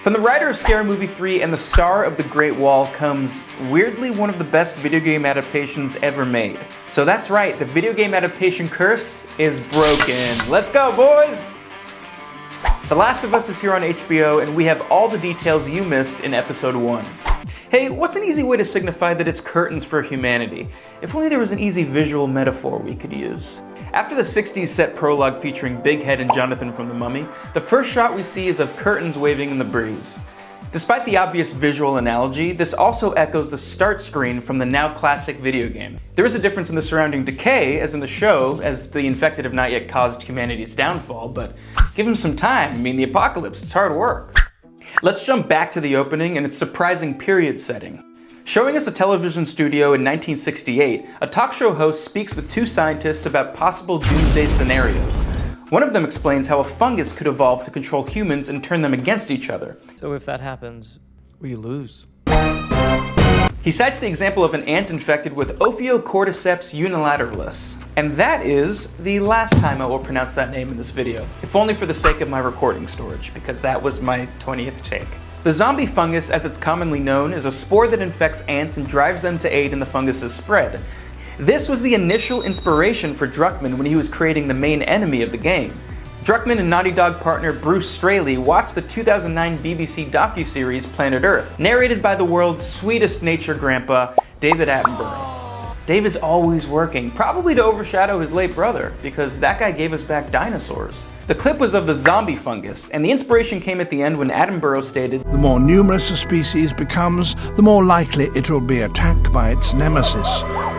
From the writer of Scary Movie 3 and the star of The Great Wall comes, weirdly, one of the best video game adaptations ever made. So that's right, the video game adaptation curse is broken. Let's go, boys! The Last of Us is here on HBO, and we have all the details you missed in episode 1. Hey, what's an easy way to signify that it's curtains for humanity? If only there was an easy visual metaphor we could use. After the 60s set prologue featuring Big Head and Jonathan from The Mummy, the first shot we see is of curtains waving in the breeze. Despite the obvious visual analogy, this also echoes the start screen from the now classic video game. There is a difference in the surrounding decay, as in the show, as the infected have not yet caused humanity's downfall, but give them some time. I mean, the apocalypse, it's hard work. Let's jump back to the opening and its surprising period setting. Showing us a television studio in 1968, a talk show host speaks with two scientists about possible doomsday scenarios. One of them explains how a fungus could evolve to control humans and turn them against each other. So if that happens, we lose. He cites the example of an ant infected with Ophiocordyceps unilateralis. And that is the last time I will pronounce that name in this video, if only for the sake of my recording storage, because that was my 20th take. The zombie fungus, as it's commonly known, is a spore that infects ants and drives them to aid in the fungus's spread. This was the initial inspiration for Druckmann when he was creating the main enemy of the game. Druckmann and Naughty Dog partner Bruce Straley watched the 2009 BBC docuseries Planet Earth, narrated by the world's sweetest nature grandpa, David Attenborough. David's always working, probably to overshadow his late brother, because that guy gave us back dinosaurs. The clip was of the zombie fungus, and the inspiration came at the end when Attenborough stated, "The more numerous a species becomes, the more likely it will be attacked by its nemesis,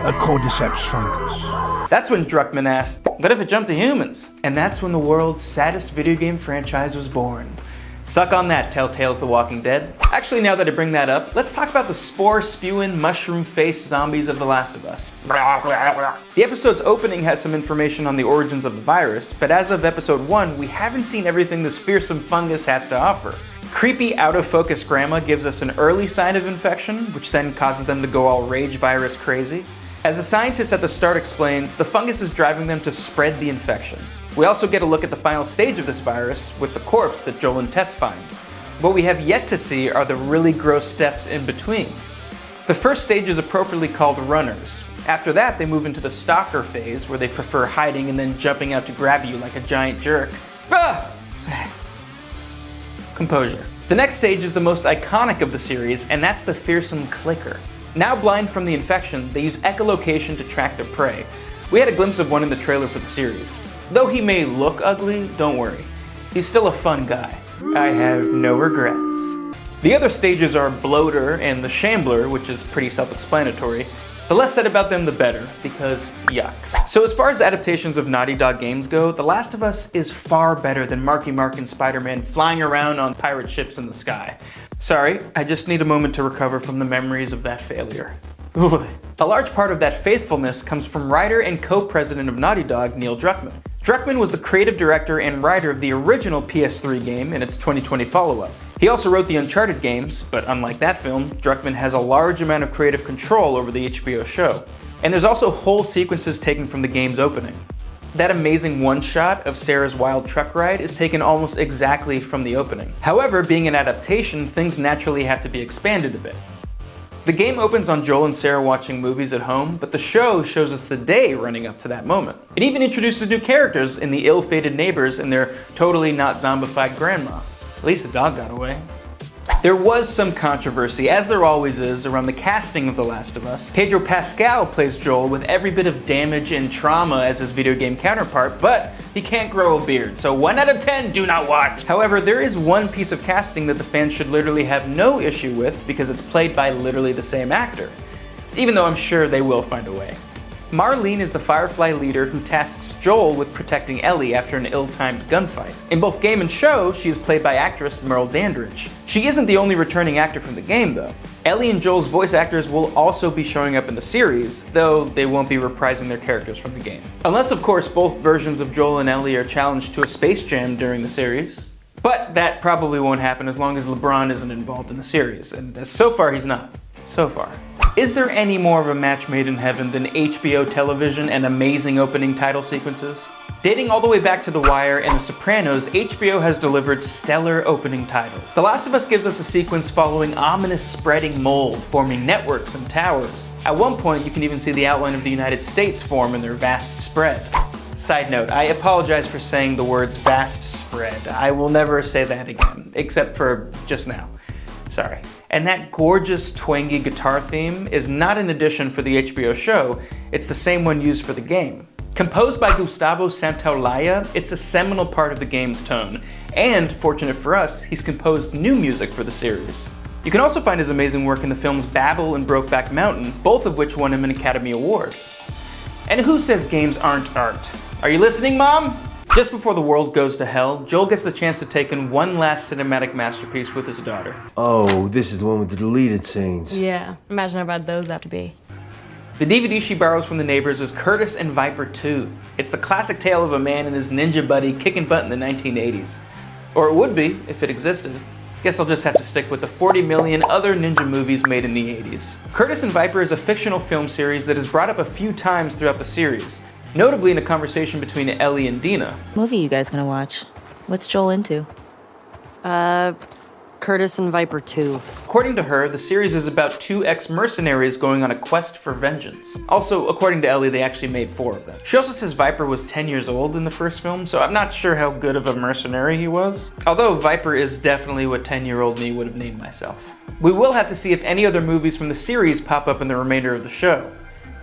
a cordyceps fungus." That's when Druckmann asked, "What if it jumped to humans?" And that's when the world's saddest video game franchise was born. Suck on that, Telltale's The Walking Dead. Actually, now that I bring that up, let's talk about the spore-spewing, mushroom-faced zombies of The Last of Us. The episode's opening has some information on the origins of the virus, but as of episode 1, we haven't seen everything this fearsome fungus has to offer. Creepy, out-of-focus grandma gives us an early sign of infection, which then causes them to go all rage virus crazy. As the scientist at the start explains, the fungus is driving them to spread the infection. We also get a look at the final stage of this virus with the corpse that Joel and Tess find. What we have yet to see are the really gross steps in between. The first stage is appropriately called runners. After that, they move into the stalker phase, where they prefer hiding and then jumping out to grab you like a giant jerk. Ah! Composure. The next stage is the most iconic of the series, and that's the fearsome clicker. Now blind from the infection, they use echolocation to track their prey. We had a glimpse of one in the trailer for the series. Though he may look ugly, don't worry. He's still a fun guy. I have no regrets. The other stages are Bloater and the Shambler, which is pretty self-explanatory. The less said about them, the better, because yuck. So as far as adaptations of Naughty Dog games go, The Last of Us is far better than Marky Mark and Spider-Man flying around on pirate ships in the sky. Sorry, I just need a moment to recover from the memories of that failure. A large part of that faithfulness comes from writer and co-president of Naughty Dog, Neil Druckmann. Druckmann was the creative director and writer of the original PS3 game and its 2020 follow-up. He also wrote the Uncharted games, but unlike that film, Druckmann has a large amount of creative control over the HBO show. And there's also whole sequences taken from the game's opening. That amazing one-shot of Sarah's wild truck ride is taken almost exactly from the opening. However, being an adaptation, things naturally have to be expanded a bit. The game opens on Joel and Sarah watching movies at home, but the show shows us the day running up to that moment. It even introduces new characters in the ill-fated neighbors and their totally not zombified grandma. At least the dog got away. There was some controversy, as there always is, around the casting of The Last of Us. Pedro Pascal plays Joel with every bit of damage and trauma as his video game counterpart, but he can't grow a beard, so 1 out of 10 do not watch. However, there is one piece of casting that the fans should literally have no issue with because it's played by literally the same actor. Even though I'm sure they will find a way. Marlene is the Firefly leader who tasks Joel with protecting Ellie after an ill-timed gunfight. In both game and show, she is played by actress Merle Dandridge. She isn't the only returning actor from the game, though. Ellie and Joel's voice actors will also be showing up in the series, though they won't be reprising their characters from the game. Unless, of course, both versions of Joel and Ellie are challenged to a space jam during the series. But that probably won't happen as long as LeBron isn't involved in the series, and so far he's not. So far. Is there any more of a match made in heaven than HBO television and amazing opening title sequences? Dating all the way back to The Wire and The Sopranos, HBO has delivered stellar opening titles. The Last of Us gives us a sequence following ominous spreading mold, forming networks and towers. At one point, you can even see the outline of the United States form in their vast spread. Side note, I apologize for saying the words vast spread. I will never say that again, except for just now. Sorry. And that gorgeous twangy guitar theme is not an addition for the HBO show, it's the same one used for the game. Composed by Gustavo Santaolalla, it's a seminal part of the game's tone, and, fortunate for us, he's composed new music for the series. You can also find his amazing work in the films Babel and Brokeback Mountain, both of which won him an Academy Award. And who says games aren't art? Are you listening, Mom? Just before the world goes to hell, Joel gets the chance to take in one last cinematic masterpiece with his daughter. Oh, this is the one with the deleted scenes. Yeah, imagine how bad those have to be. The DVD she borrows from the neighbors is Curtis and Viper 2. It's the classic tale of a man and his ninja buddy kicking butt in the 1980s. Or it would be, if it existed. Guess I'll just have to stick with the 40 million other ninja movies made in the 80s. Curtis and Viper is a fictional film series that is brought up a few times throughout the series, notably in a conversation between Ellie and Dina. Movie you guys gonna watch? What's Joel into? Curtis and Viper 2. According to her, the series is about two ex-mercenaries going on a quest for vengeance. Also, according to Ellie, they actually made 4 of them. She also says Viper was 10 years old in the first film, so I'm not sure how good of a mercenary he was. Although Viper is definitely what 10-year-old me would have named myself. We will have to see if any other movies from the series pop up in the remainder of the show.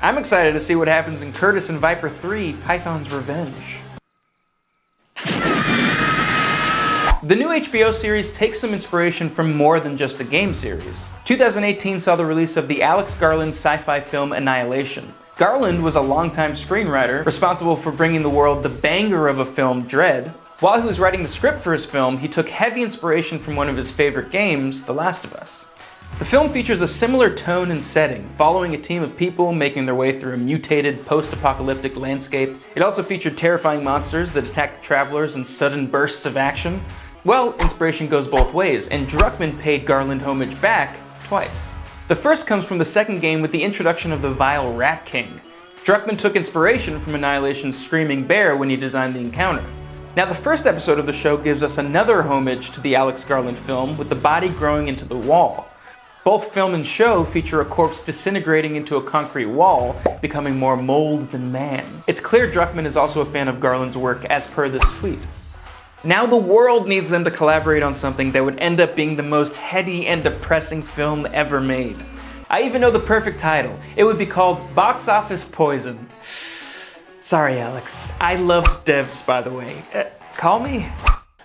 I'm excited to see what happens in Curtis and Viper 3, Python's Revenge. The new HBO series takes some inspiration from more than just the game series. 2018 saw the release of the Alex Garland sci-fi film Annihilation. Garland was a longtime screenwriter, responsible for bringing the world the banger of a film, Dread. While he was writing the script for his film, he took heavy inspiration from one of his favorite games, The Last of Us. The film features a similar tone and setting, following a team of people making their way through a mutated, post-apocalyptic landscape. It also featured terrifying monsters that attacked the travelers in sudden bursts of action. Well, inspiration goes both ways, and Druckmann paid Garland homage back twice. The first comes from the second game with the introduction of the vile Rat King. Druckmann took inspiration from Annihilation's Screaming Bear when he designed the encounter. Now, the first episode of the show gives us another homage to the Alex Garland film with the body growing into the wall. Both film and show feature a corpse disintegrating into a concrete wall, becoming more mold than man. It's clear Druckmann is also a fan of Garland's work, as per this tweet. Now the world needs them to collaborate on something that would end up being the most heady and depressing film ever made. I even know the perfect title. It would be called Box Office Poison. Sorry, Alex. I loved Devs, by the way. Call me?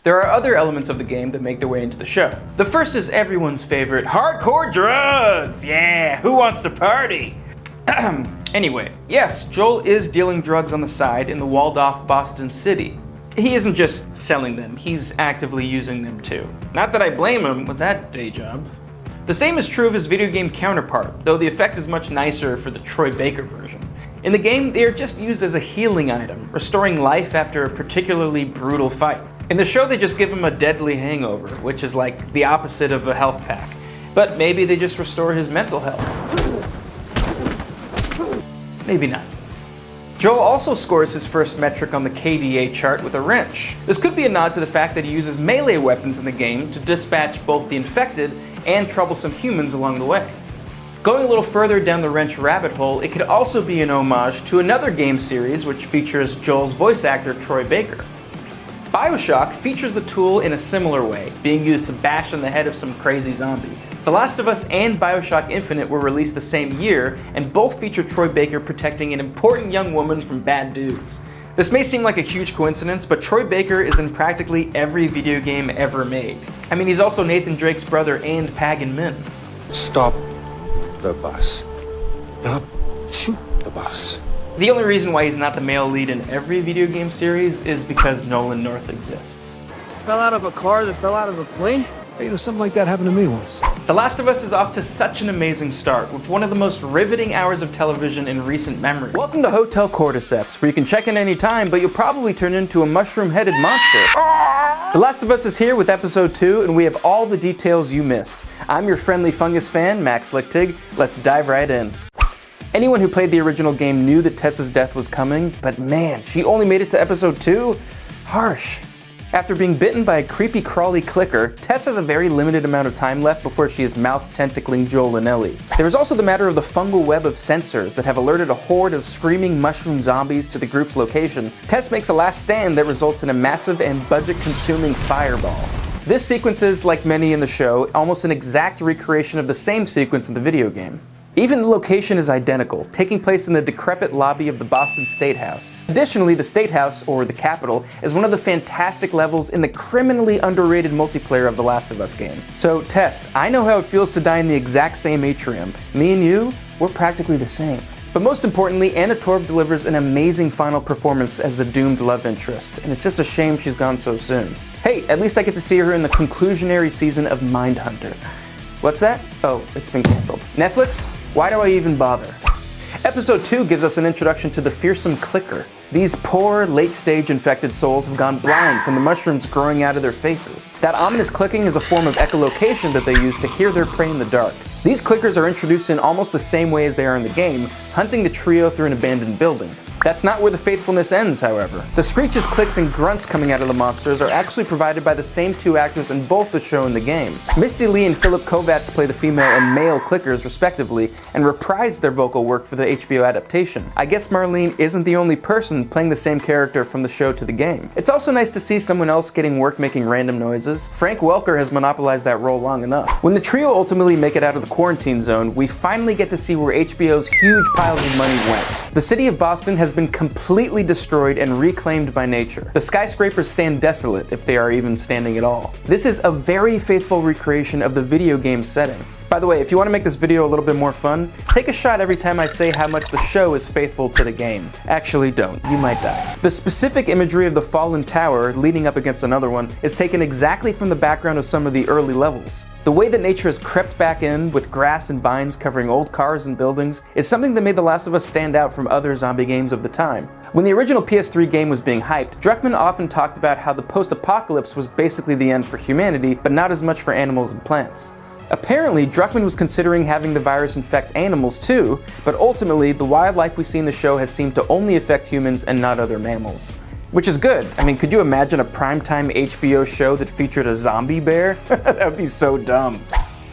There are other elements of the game that make their way into the show. The first is everyone's favorite, hardcore drugs! Yeah, who wants to party? Anyway, yes, Joel is dealing drugs on the side in the walled-off Boston City. He isn't just selling them, he's actively using them too. Not that I blame him with that day job. The same is true of his video game counterpart, though the effect is much nicer for the Troy Baker version. In the game, they are just used as a healing item, restoring life after a particularly brutal fight. In the show, they just give him a deadly hangover, which is like the opposite of a health pack. But maybe they just restore his mental health. Maybe not. Joel also scores his first metric on the KDA chart with a wrench. This could be a nod to the fact that he uses melee weapons in the game to dispatch both the infected and troublesome humans along the way. Going a little further down the wrench rabbit hole, it could also be an homage to another game series which features Joel's voice actor Troy Baker. BioShock features the tool in a similar way, being used to bash on the head of some crazy zombie. The Last of Us and BioShock Infinite were released the same year, and both feature Troy Baker protecting an important young woman from bad dudes. This may seem like a huge coincidence, but Troy Baker is in practically every video game ever made. I mean, he's also Nathan Drake's brother and Pagan Min. Stop the bus. Shoot the bus. The only reason why he's not the male lead in every video game series is because Nolan North exists. Fell out of a car that fell out of a plane? Hey, something like that happened to me once. The Last of Us is off to such an amazing start, with one of the most riveting hours of television in recent memory. Welcome to Hotel Cordyceps, where you can check in any time, but you'll probably turn into a mushroom-headed monster. The Last of Us is here with episode 2, and we have all the details you missed. I'm your friendly fungus fan, Max Lichtig. Let's dive right in. Anyone who played the original game knew that Tess's death was coming, but man, she only made it to episode 2? Harsh. After being bitten by a creepy crawly clicker, Tess has a very limited amount of time left before she is mouth-tentacling Joel and Ellie. There is also the matter of the fungal web of sensors that have alerted a horde of screaming mushroom zombies to the group's location. Tess makes a last stand that results in a massive and budget-consuming fireball. This sequence is, like many in the show, almost an exact recreation of the same sequence in the video game. Even the location is identical, taking place in the decrepit lobby of the Boston State House. Additionally, the State House, or the Capitol, is one of the fantastic levels in the criminally underrated multiplayer of the Last of Us game. So, Tess, I know how it feels to die in the exact same atrium. Me and you, we're practically the same. But most importantly, Anna Torv delivers an amazing final performance as the doomed love interest, and it's just a shame she's gone so soon. Hey, at least I get to see her in the conclusionary season of Mindhunter. What's that? Oh, it's been canceled. Netflix? Why do I even bother? Episode 2 gives us an introduction to the fearsome clicker. These poor, late-stage infected souls have gone blind from the mushrooms growing out of their faces. That ominous clicking is a form of echolocation that they use to hear their prey in the dark. These clickers are introduced in almost the same way as they are in the game, hunting the trio through an abandoned building. That's not where the faithfulness ends, however. The screeches, clicks, and grunts coming out of the monsters are actually provided by the same two actors in both the show and the game. Misty Lee and Philip Kovacs play the female and male clickers, respectively, and reprised their vocal work for the HBO adaptation. I guess Marlene isn't the only person playing the same character from the show to the game. It's also nice to see someone else getting work making random noises. Frank Welker has monopolized that role long enough. When the trio ultimately make it out of the quarantine zone, we finally get to see where HBO's huge piles of money went. The city of Boston has been completely destroyed and reclaimed by nature. The skyscrapers stand desolate, if they are even standing at all. This is a very faithful recreation of the video game setting. By the way, if you want to make this video a little bit more fun, take a shot every time I say how much the show is faithful to the game. Actually, don't. You might die. The specific imagery of the fallen tower leaning up against another one is taken exactly from the background of some of the early levels. The way that nature has crept back in, with grass and vines covering old cars and buildings, is something that made The Last of Us stand out from other zombie games of the time. When the original PS3 game was being hyped, Druckmann often talked about how the post-apocalypse was basically the end for humanity, but not as much for animals and plants. Apparently, Druckmann was considering having the virus infect animals too, but ultimately, the wildlife we see in the show has seemed to only affect humans and not other mammals. Which is good. I mean, could you imagine a primetime HBO show that featured a zombie bear? That would be so dumb.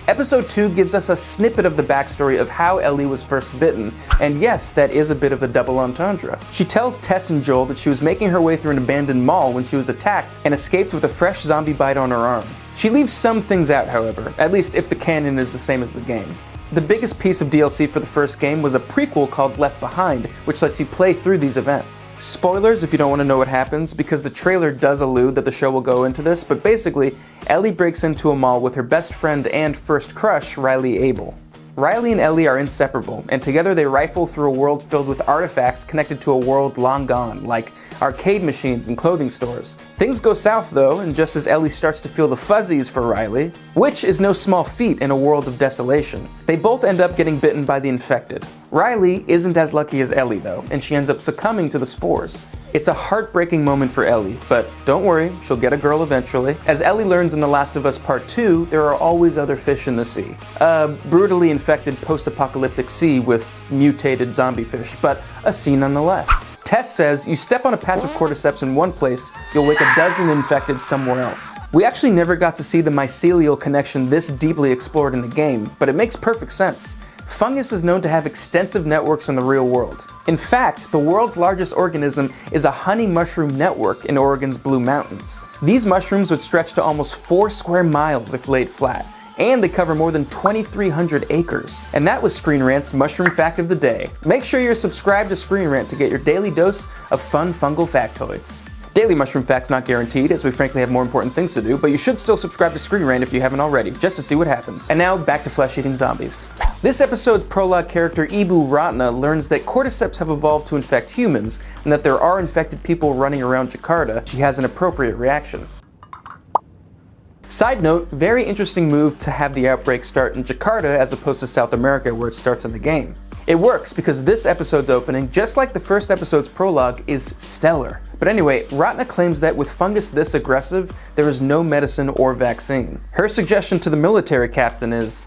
Episode 2 gives us a snippet of the backstory of how Ellie was first bitten, and yes, that is a bit of a double entendre. She tells Tess and Joel that she was making her way through an abandoned mall when she was attacked and escaped with a fresh zombie bite on her arm. She leaves some things out, however, at least if the canon is the same as the game. The biggest piece of DLC for the first game was a prequel called Left Behind, which lets you play through these events. Spoilers if you don't want to know what happens, because the trailer does allude that the show will go into this, but basically, Ellie breaks into a mall with her best friend and first crush, Riley Abel. Riley and Ellie are inseparable, and together they rifle through a world filled with artifacts connected to a world long gone, like arcade machines and clothing stores. Things go south though, and just as Ellie starts to feel the fuzzies for Riley, which is no small feat in a world of desolation, they both end up getting bitten by the infected. Riley isn't as lucky as Ellie though, and she ends up succumbing to the spores. It's a heartbreaking moment for Ellie, but don't worry, she'll get a girl eventually. As Ellie learns in The Last of Us Part 2, there are always other fish in the sea. A brutally infected post-apocalyptic sea with mutated zombie fish, but a sea nonetheless. Tess says, you step on a patch of cordyceps in one place, you'll wake a dozen infected somewhere else. We actually never got to see the mycelial connection this deeply explored in the game, but it makes perfect sense. Fungus is known to have extensive networks in the real world. In fact, the world's largest organism is a honey mushroom network in Oregon's Blue Mountains. These mushrooms would stretch to almost 4 square miles if laid flat, and they cover more than 2,300 acres. And that was Screen Rant's Mushroom Fact of the Day. Make sure you're subscribed to Screen Rant to get your daily dose of fun fungal factoids. Daily mushroom facts not guaranteed, as we frankly have more important things to do, but you should still subscribe to Screen Rant if you haven't already, just to see what happens. And now, back to flesh-eating zombies. This episode's prologue character Ibu Ratna learns that cordyceps have evolved to infect humans, and that there are infected people running around Jakarta. She has an appropriate reaction. Side note, very interesting move to have the outbreak start in Jakarta as opposed to South America where it starts in the game. It works because this episode's opening, just like the first episode's prologue, is stellar. But anyway, Ratna claims that with fungus this aggressive, there is no medicine or vaccine. Her suggestion to the military captain is,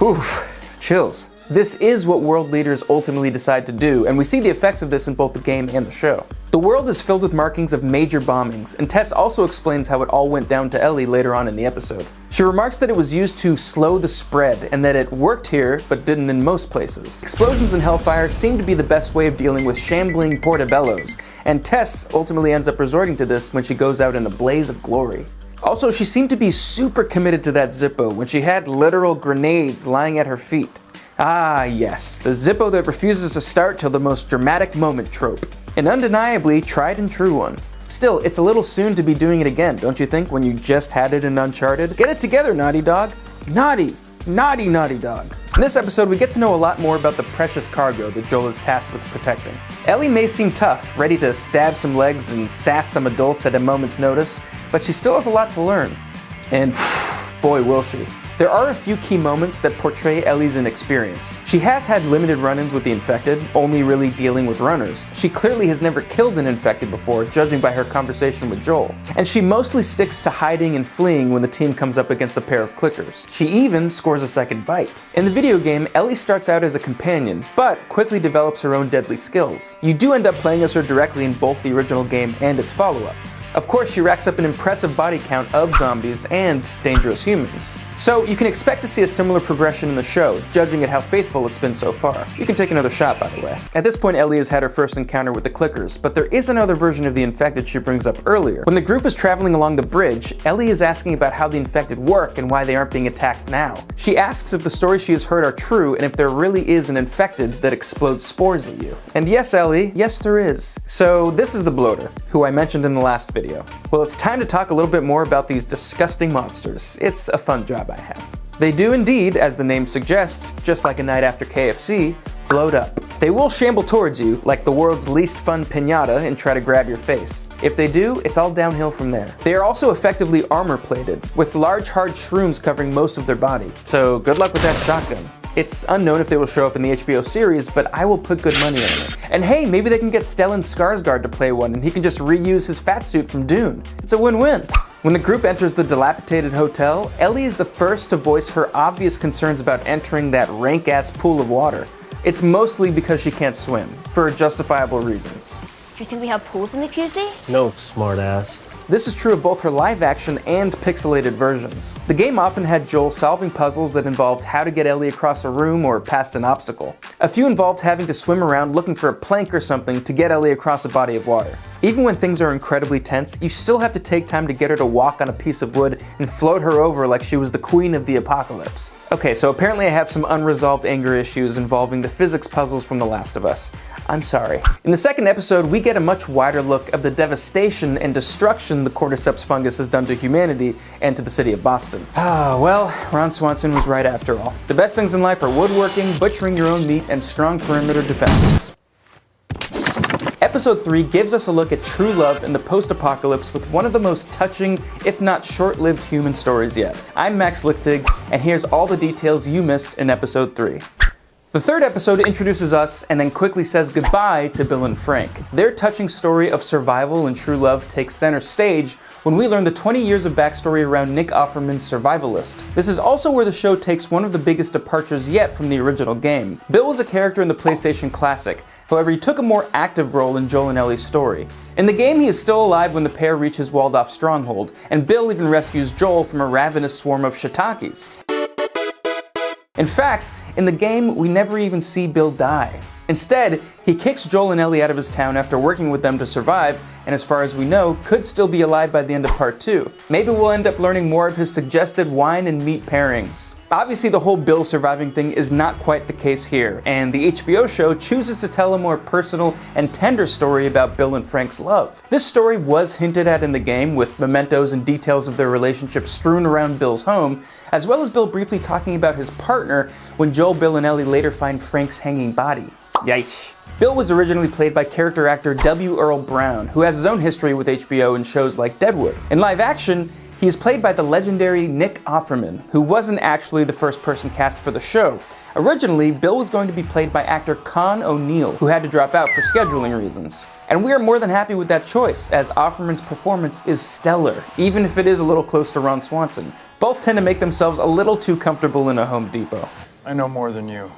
Oof, chills. This is what world leaders ultimately decide to do, and we see the effects of this in both the game and the show. The world is filled with markings of major bombings, and Tess also explains how it all went down to Ellie later on in the episode. She remarks that it was used to slow the spread, and that it worked here, but didn't in most places. Explosions and hellfire seem to be the best way of dealing with shambling portobellos, and Tess ultimately ends up resorting to this when she goes out in a blaze of glory. Also, she seemed to be super committed to that Zippo when she had literal grenades lying at her feet. Ah yes, the Zippo that refuses to start till the most dramatic moment trope. An undeniably tried and true one. Still, it's a little soon to be doing it again, don't you think, when you just had it in Uncharted? Get it together, Naughty Dog. Naughty Dog. In this episode, we get to know a lot more about the precious cargo that Joel is tasked with protecting. Ellie may seem tough, ready to stab some legs and sass some adults at a moment's notice, but she still has a lot to learn. And boy will she. There are a few key moments that portray Ellie's inexperience. She has had limited run-ins with the infected, only really dealing with runners. She clearly has never killed an infected before, judging by her conversation with Joel. And she mostly sticks to hiding and fleeing when the team comes up against a pair of clickers. She even scores a second bite. In the video game, Ellie starts out as a companion, but quickly develops her own deadly skills. You do end up playing as her directly in both the original game and its follow-up. Of course, she racks up an impressive body count of zombies and dangerous humans. So you can expect to see a similar progression in the show, judging at how faithful it's been so far. You can take another shot, by the way. At this point, Ellie has had her first encounter with the clickers, but there is another version of the infected she brings up earlier. When the group is traveling along the bridge, Ellie is asking about how the infected work and why they aren't being attacked now. She asks if the stories she has heard are true and if there really is an infected that explodes spores at you. And yes, Ellie, yes there is. So this is the bloater, who I mentioned in the last video. Well, it's time to talk a little bit more about these disgusting monsters. It's a fun job I have. They do indeed, as the name suggests, just like a night after KFC, bloat up. They will shamble towards you, like the world's least fun piñata, and try to grab your face. If they do, it's all downhill from there. They are also effectively armor-plated, with large hard shrooms covering most of their body. So good luck with that shotgun. It's unknown if they will show up in the HBO series, but I will put good money on it. And hey, maybe they can get Stellan Skarsgård to play one and he can just reuse his fat suit from Dune. It's a win-win. When the group enters the dilapidated hotel, Ellie is the first to voice her obvious concerns about entering that rank-ass pool of water. It's mostly because she can't swim, for justifiable reasons. Do you think we have pools in the QC? No, smartass. This is true of both her live-action and pixelated versions. The game often had Joel solving puzzles that involved how to get Ellie across a room or past an obstacle. A few involved having to swim around looking for a plank or something to get Ellie across a body of water. Even when things are incredibly tense, you still have to take time to get her to walk on a piece of wood and float her over like she was the queen of the apocalypse. Okay, so apparently I have some unresolved anger issues involving the physics puzzles from The Last of Us. I'm sorry. In the second episode, we get a much wider look of the devastation and destruction the cordyceps fungus has done to humanity and to the city of Boston. Well, Ron Swanson was right after all. The best things in life are woodworking, butchering your own meat, and strong perimeter defenses. Episode 3 gives us a look at true love in the post-apocalypse with one of the most touching, if not short-lived human stories yet. I'm Max Lichtig, and here's all the details you missed in Episode 3. The third episode introduces us and then quickly says goodbye to Bill and Frank. Their touching story of survival and true love takes center stage when we learn the 20 years of backstory around Nick Offerman's Survivalist. This is also where the show takes one of the biggest departures yet from the original game. Bill was a character in the PlayStation Classic, however he took a more active role in Joel and Ellie's story. In the game, he is still alive when the pair reach his walled-off stronghold, and Bill even rescues Joel from a ravenous swarm of shiitakes. In fact, in the game, we never even see Bill die. Instead, he kicks Joel and Ellie out of his town after working with them to survive, and as far as we know, could still be alive by the end of part 2. Maybe we'll end up learning more of his suggested wine and meat pairings. Obviously, the whole Bill surviving thing is not quite the case here, and the HBO show chooses to tell a more personal and tender story about Bill and Frank's love. This story was hinted at in the game, with mementos and details of their relationship strewn around Bill's home, as well as Bill briefly talking about his partner when Joel, Bill, and Ellie later find Frank's hanging body. Yikes. Bill was originally played by character actor W. Earl Brown, who has his own history with HBO in shows like Deadwood. In live action, he is played by the legendary Nick Offerman, who wasn't actually the first person cast for the show. Originally, Bill was going to be played by actor Con O'Neill, who had to drop out for scheduling reasons. And we are more than happy with that choice, as Offerman's performance is stellar, even if it is a little close to Ron Swanson. Both tend to make themselves a little too comfortable in a Home Depot. I know more than you.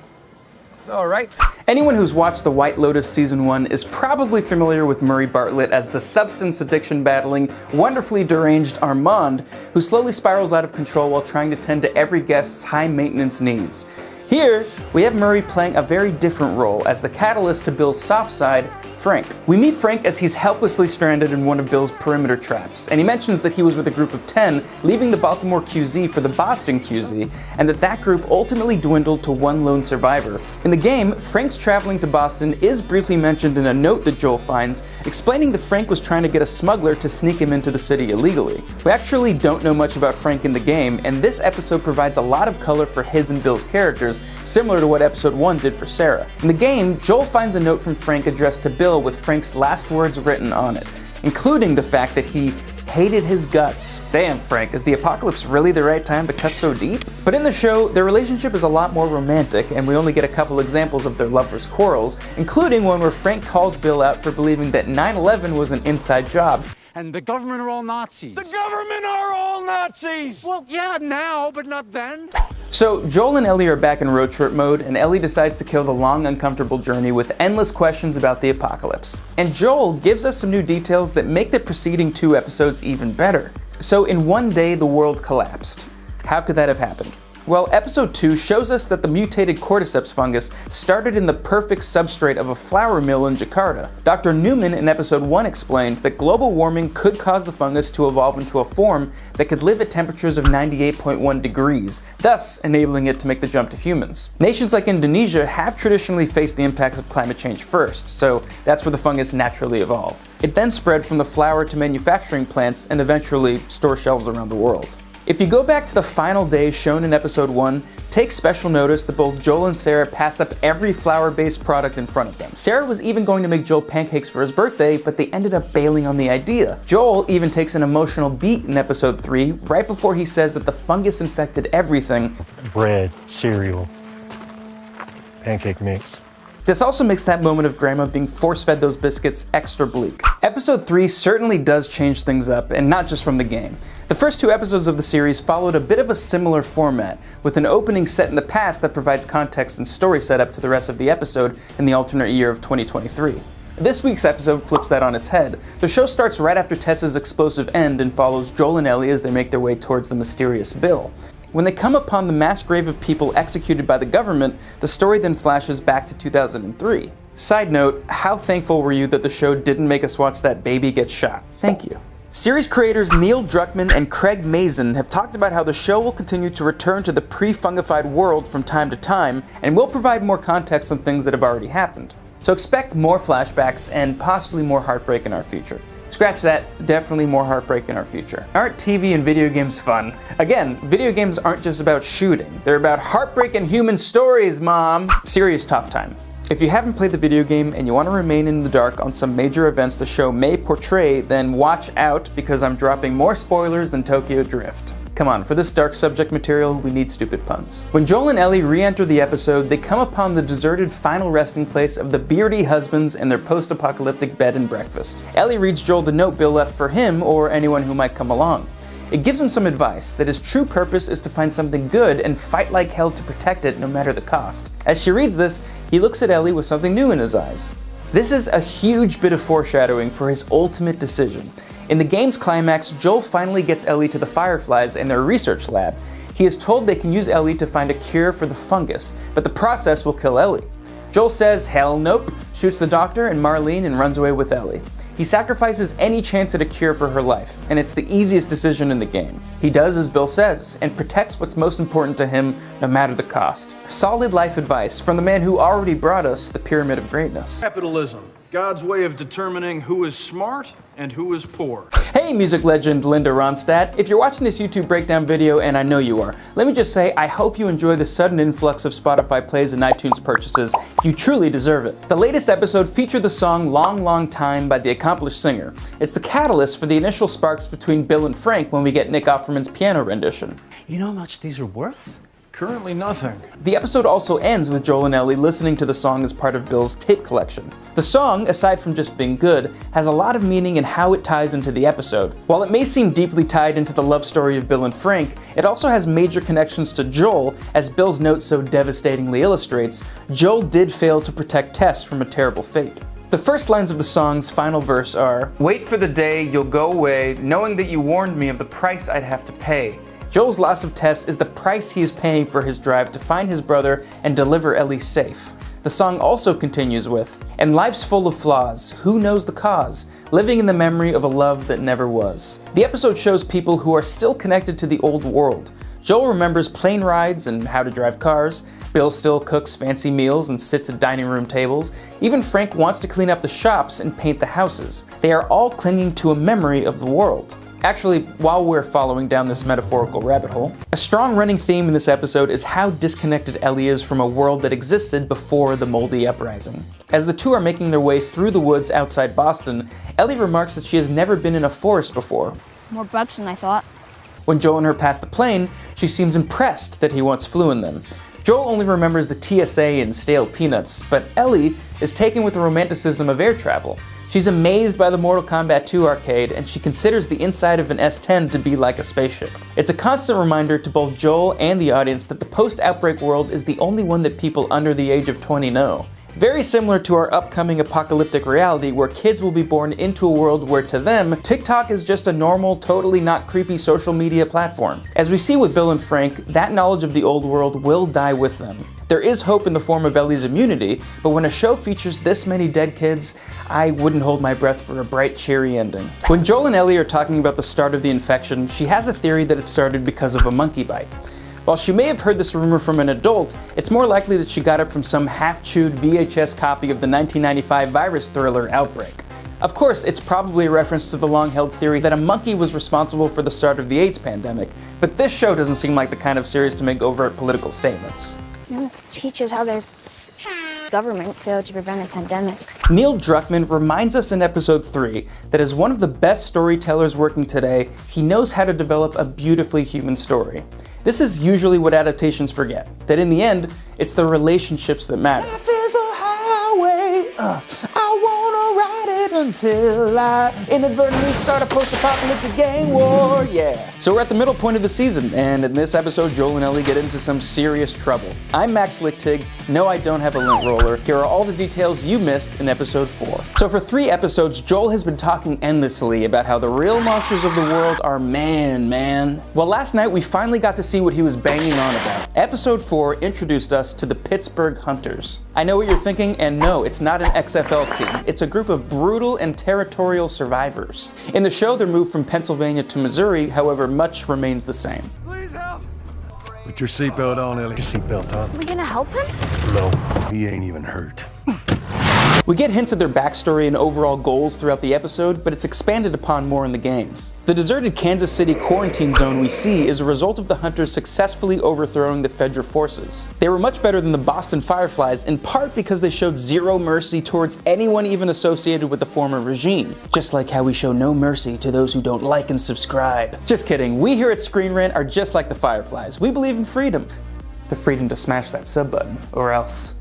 All right. Anyone who's watched The White Lotus Season 1 is probably familiar with Murray Bartlett as the substance addiction battling, wonderfully deranged Armand, who slowly spirals out of control while trying to tend to every guest's high maintenance needs. Here, we have Murray playing a very different role as the catalyst to Bill's soft side, Frank. We meet Frank as he's helplessly stranded in one of Bill's perimeter traps, and he mentions that he was with a group of 10 leaving the Baltimore QZ for the Boston QZ, and that group ultimately dwindled to one lone survivor. In the game, Frank's traveling to Boston is briefly mentioned in a note that Joel finds, explaining that Frank was trying to get a smuggler to sneak him into the city illegally. We actually don't know much about Frank in the game, and this episode provides a lot of color for his and Bill's characters, similar to what episode 1 did for Sarah. In the game, Joel finds a note from Frank addressed to Bill with Frank's last words written on it, including the fact that he hated his guts. Damn, Frank, is the apocalypse really the right time to cut so deep? But in the show, their relationship is a lot more romantic, and we only get a couple examples of their lovers' quarrels, including one where Frank calls Bill out for believing that 9/11 was an inside job. And the government are all Nazis. The government are all Nazis! Well, yeah, now, but not then. So Joel and Ellie are back in road trip mode, and Ellie decides to kill the long, uncomfortable journey with endless questions about the apocalypse. And Joel gives us some new details that make the preceding 2 episodes even better. So in one day, the world collapsed. How could that have happened? Well, episode 2 shows us that the mutated cordyceps fungus started in the perfect substrate of a flour mill in Jakarta. Dr. Newman in episode 1 explained that global warming could cause the fungus to evolve into a form that could live at temperatures of 98.1 degrees, thus enabling it to make the jump to humans. Nations like Indonesia have traditionally faced the impacts of climate change first, so that's where the fungus naturally evolved. It then spread from the flour to manufacturing plants and eventually store shelves around the world. If you go back to the final day shown in episode 1, take special notice that both Joel and Sarah pass up every flour-based product in front of them. Sarah was even going to make Joel pancakes for his birthday, but they ended up bailing on the idea. Joel even takes an emotional beat in episode 3, right before he says that the fungus infected everything. Bread, cereal, pancake mix. This also makes that moment of Grandma being force-fed those biscuits extra bleak. Episode 3 certainly does change things up, and not just from the game. The first 2 episodes of the series followed a bit of a similar format, with an opening set in the past that provides context and story setup to the rest of the episode in the alternate year of 2023. This week's episode flips that on its head. The show starts right after Tessa's explosive end and follows Joel and Ellie as they make their way towards the mysterious Bill. When they come upon the mass grave of people executed by the government, the story then flashes back to 2003. Side note, how thankful were you that the show didn't make us watch that baby get shot? Thank you. Series creators Neil Druckmann and Craig Mazin have talked about how the show will continue to return to the pre-fungified world from time to time, and will provide more context on things that have already happened. So expect more flashbacks and possibly more heartbreak in our future. Scratch that, definitely more heartbreak in our future. Aren't TV and video games fun? Again, video games aren't just about shooting. They're about heartbreak and human stories, Mom! Serious talk time. If you haven't played the video game and you want to remain in the dark on some major events the show may portray, then watch out, because I'm dropping more spoilers than Tokyo Drift. Come on, for this dark subject material, we need stupid puns. When Joel and Ellie re-enter the episode, they come upon the deserted final resting place of the beardy husbands in their post-apocalyptic bed and breakfast. Ellie reads Joel the note Bill left for him or anyone who might come along. It gives him some advice that his true purpose is to find something good and fight like hell to protect it no matter the cost. As she reads this, he looks at Ellie with something new in his eyes. This is a huge bit of foreshadowing for his ultimate decision. In the game's climax, Joel finally gets Ellie to the Fireflies in their research lab. He is told they can use Ellie to find a cure for the fungus, but the process will kill Ellie. Joel says, hell nope, shoots the doctor and Marlene and runs away with Ellie. He sacrifices any chance at a cure for her life, and it's the easiest decision in the game. He does as Bill says, and protects what's most important to him, no matter the cost. Solid life advice from the man who already brought us the Pyramid of Greatness. Capitalism, God's way of determining who is smart and who is poor. Hey music legend Linda Ronstadt, if you're watching this YouTube breakdown video, and I know you are, let me just say I hope you enjoy the sudden influx of Spotify plays and iTunes purchases. You truly deserve it. The latest episode featured the song Long Long Time by the accomplished singer. It's the catalyst for the initial sparks between Bill and Frank when we get Nick Offerman's piano rendition. You know how much these are worth? Currently nothing. The episode also ends with Joel and Ellie listening to the song as part of Bill's tape collection. The song, aside from just being good, has a lot of meaning in how it ties into the episode. While it may seem deeply tied into the love story of Bill and Frank, it also has major connections to Joel, as Bill's note so devastatingly illustrates. Joel did fail to protect Tess from a terrible fate. The first lines of the song's final verse are, "Wait for the day you'll go away, knowing that you warned me of the price I'd have to pay." Joel's loss of Tess is the price he is paying for his drive to find his brother and deliver Ellie safe. The song also continues with, "And life's full of flaws, who knows the cause? Living in the memory of a love that never was." The episode shows people who are still connected to the old world. Joel remembers plane rides and how to drive cars. Bill still cooks fancy meals and sits at dining room tables. Even Frank wants to clean up the shops and paint the houses. They are all clinging to a memory of the world. Actually, while we're following down this metaphorical rabbit hole, a strong running theme in this episode is how disconnected Ellie is from a world that existed before the Moldy Uprising. As the two are making their way through the woods outside Boston, Ellie remarks that she has never been in a forest before. More bugs than I thought. When Joel and her pass the plane, she seems impressed that he once flew in them. Joel only remembers the TSA and stale peanuts, but Ellie is taken with the romanticism of air travel. She's amazed by the Mortal Kombat 2 arcade, and she considers the inside of an S-10 to be like a spaceship. It's a constant reminder to both Joel and the audience that the post-outbreak world is the only one that people under the age of 20 know. Very similar to our upcoming apocalyptic reality where kids will be born into a world where to them, TikTok is just a normal, totally not creepy social media platform. As we see with Bill and Frank, that knowledge of the old world will die with them. There is hope in the form of Ellie's immunity, but when a show features this many dead kids, I wouldn't hold my breath for a bright, cheery ending. When Joel and Ellie are talking about the start of the infection, she has a theory that it started because of a monkey bite. While she may have heard this rumor from an adult, it's more likely that she got it from some half-chewed VHS copy of the 1995 virus thriller Outbreak. Of course, it's probably a reference to the long-held theory that a monkey was responsible for the start of the AIDS pandemic, but this show doesn't seem like the kind of series to make overt political statements. Teaches how their government failed to prevent a pandemic. Neil Druckmann reminds us in episode 3 that as one of the best storytellers working today, he knows how to develop a beautifully human story. This is usually what adaptations forget, that in the end, it's the relationships that matter. Life is a highway, I wanna ride it until I inadvertently start a post-apocalyptic gang war, yeah. So we're at the middle point of the season, and in this episode, Joel and Ellie get into some serious trouble. I'm Max Lichtig. No, I don't have a lint roller. Here are all the details you missed in episode 4. So for 3 episodes, Joel has been talking endlessly about how the real monsters of the world are man. Well, last night we finally got to see what he was banging on about. Episode 4 introduced us to the Pittsburgh Hunters. I know what you're thinking, and no, it's not an XFL team. It's a group of brutal and territorial survivors. In the show, they're moved from Pennsylvania to Missouri, however, much remains the same. Please help! Put your seatbelt on, Ellie. Your seatbelt on. Are we gonna help him? No. He ain't even hurt. We get hints of their backstory and overall goals throughout the episode, but it's expanded upon more in the games. The deserted Kansas City quarantine zone we see is a result of the Hunters successfully overthrowing the federal forces. They were much better than the Boston Fireflies, in part because they showed zero mercy towards anyone even associated with the former regime. Just like how we show no mercy to those who don't like and subscribe. Just kidding, we here at Screen Rant are just like the Fireflies. We believe in freedom. The freedom to smash that sub button, or else.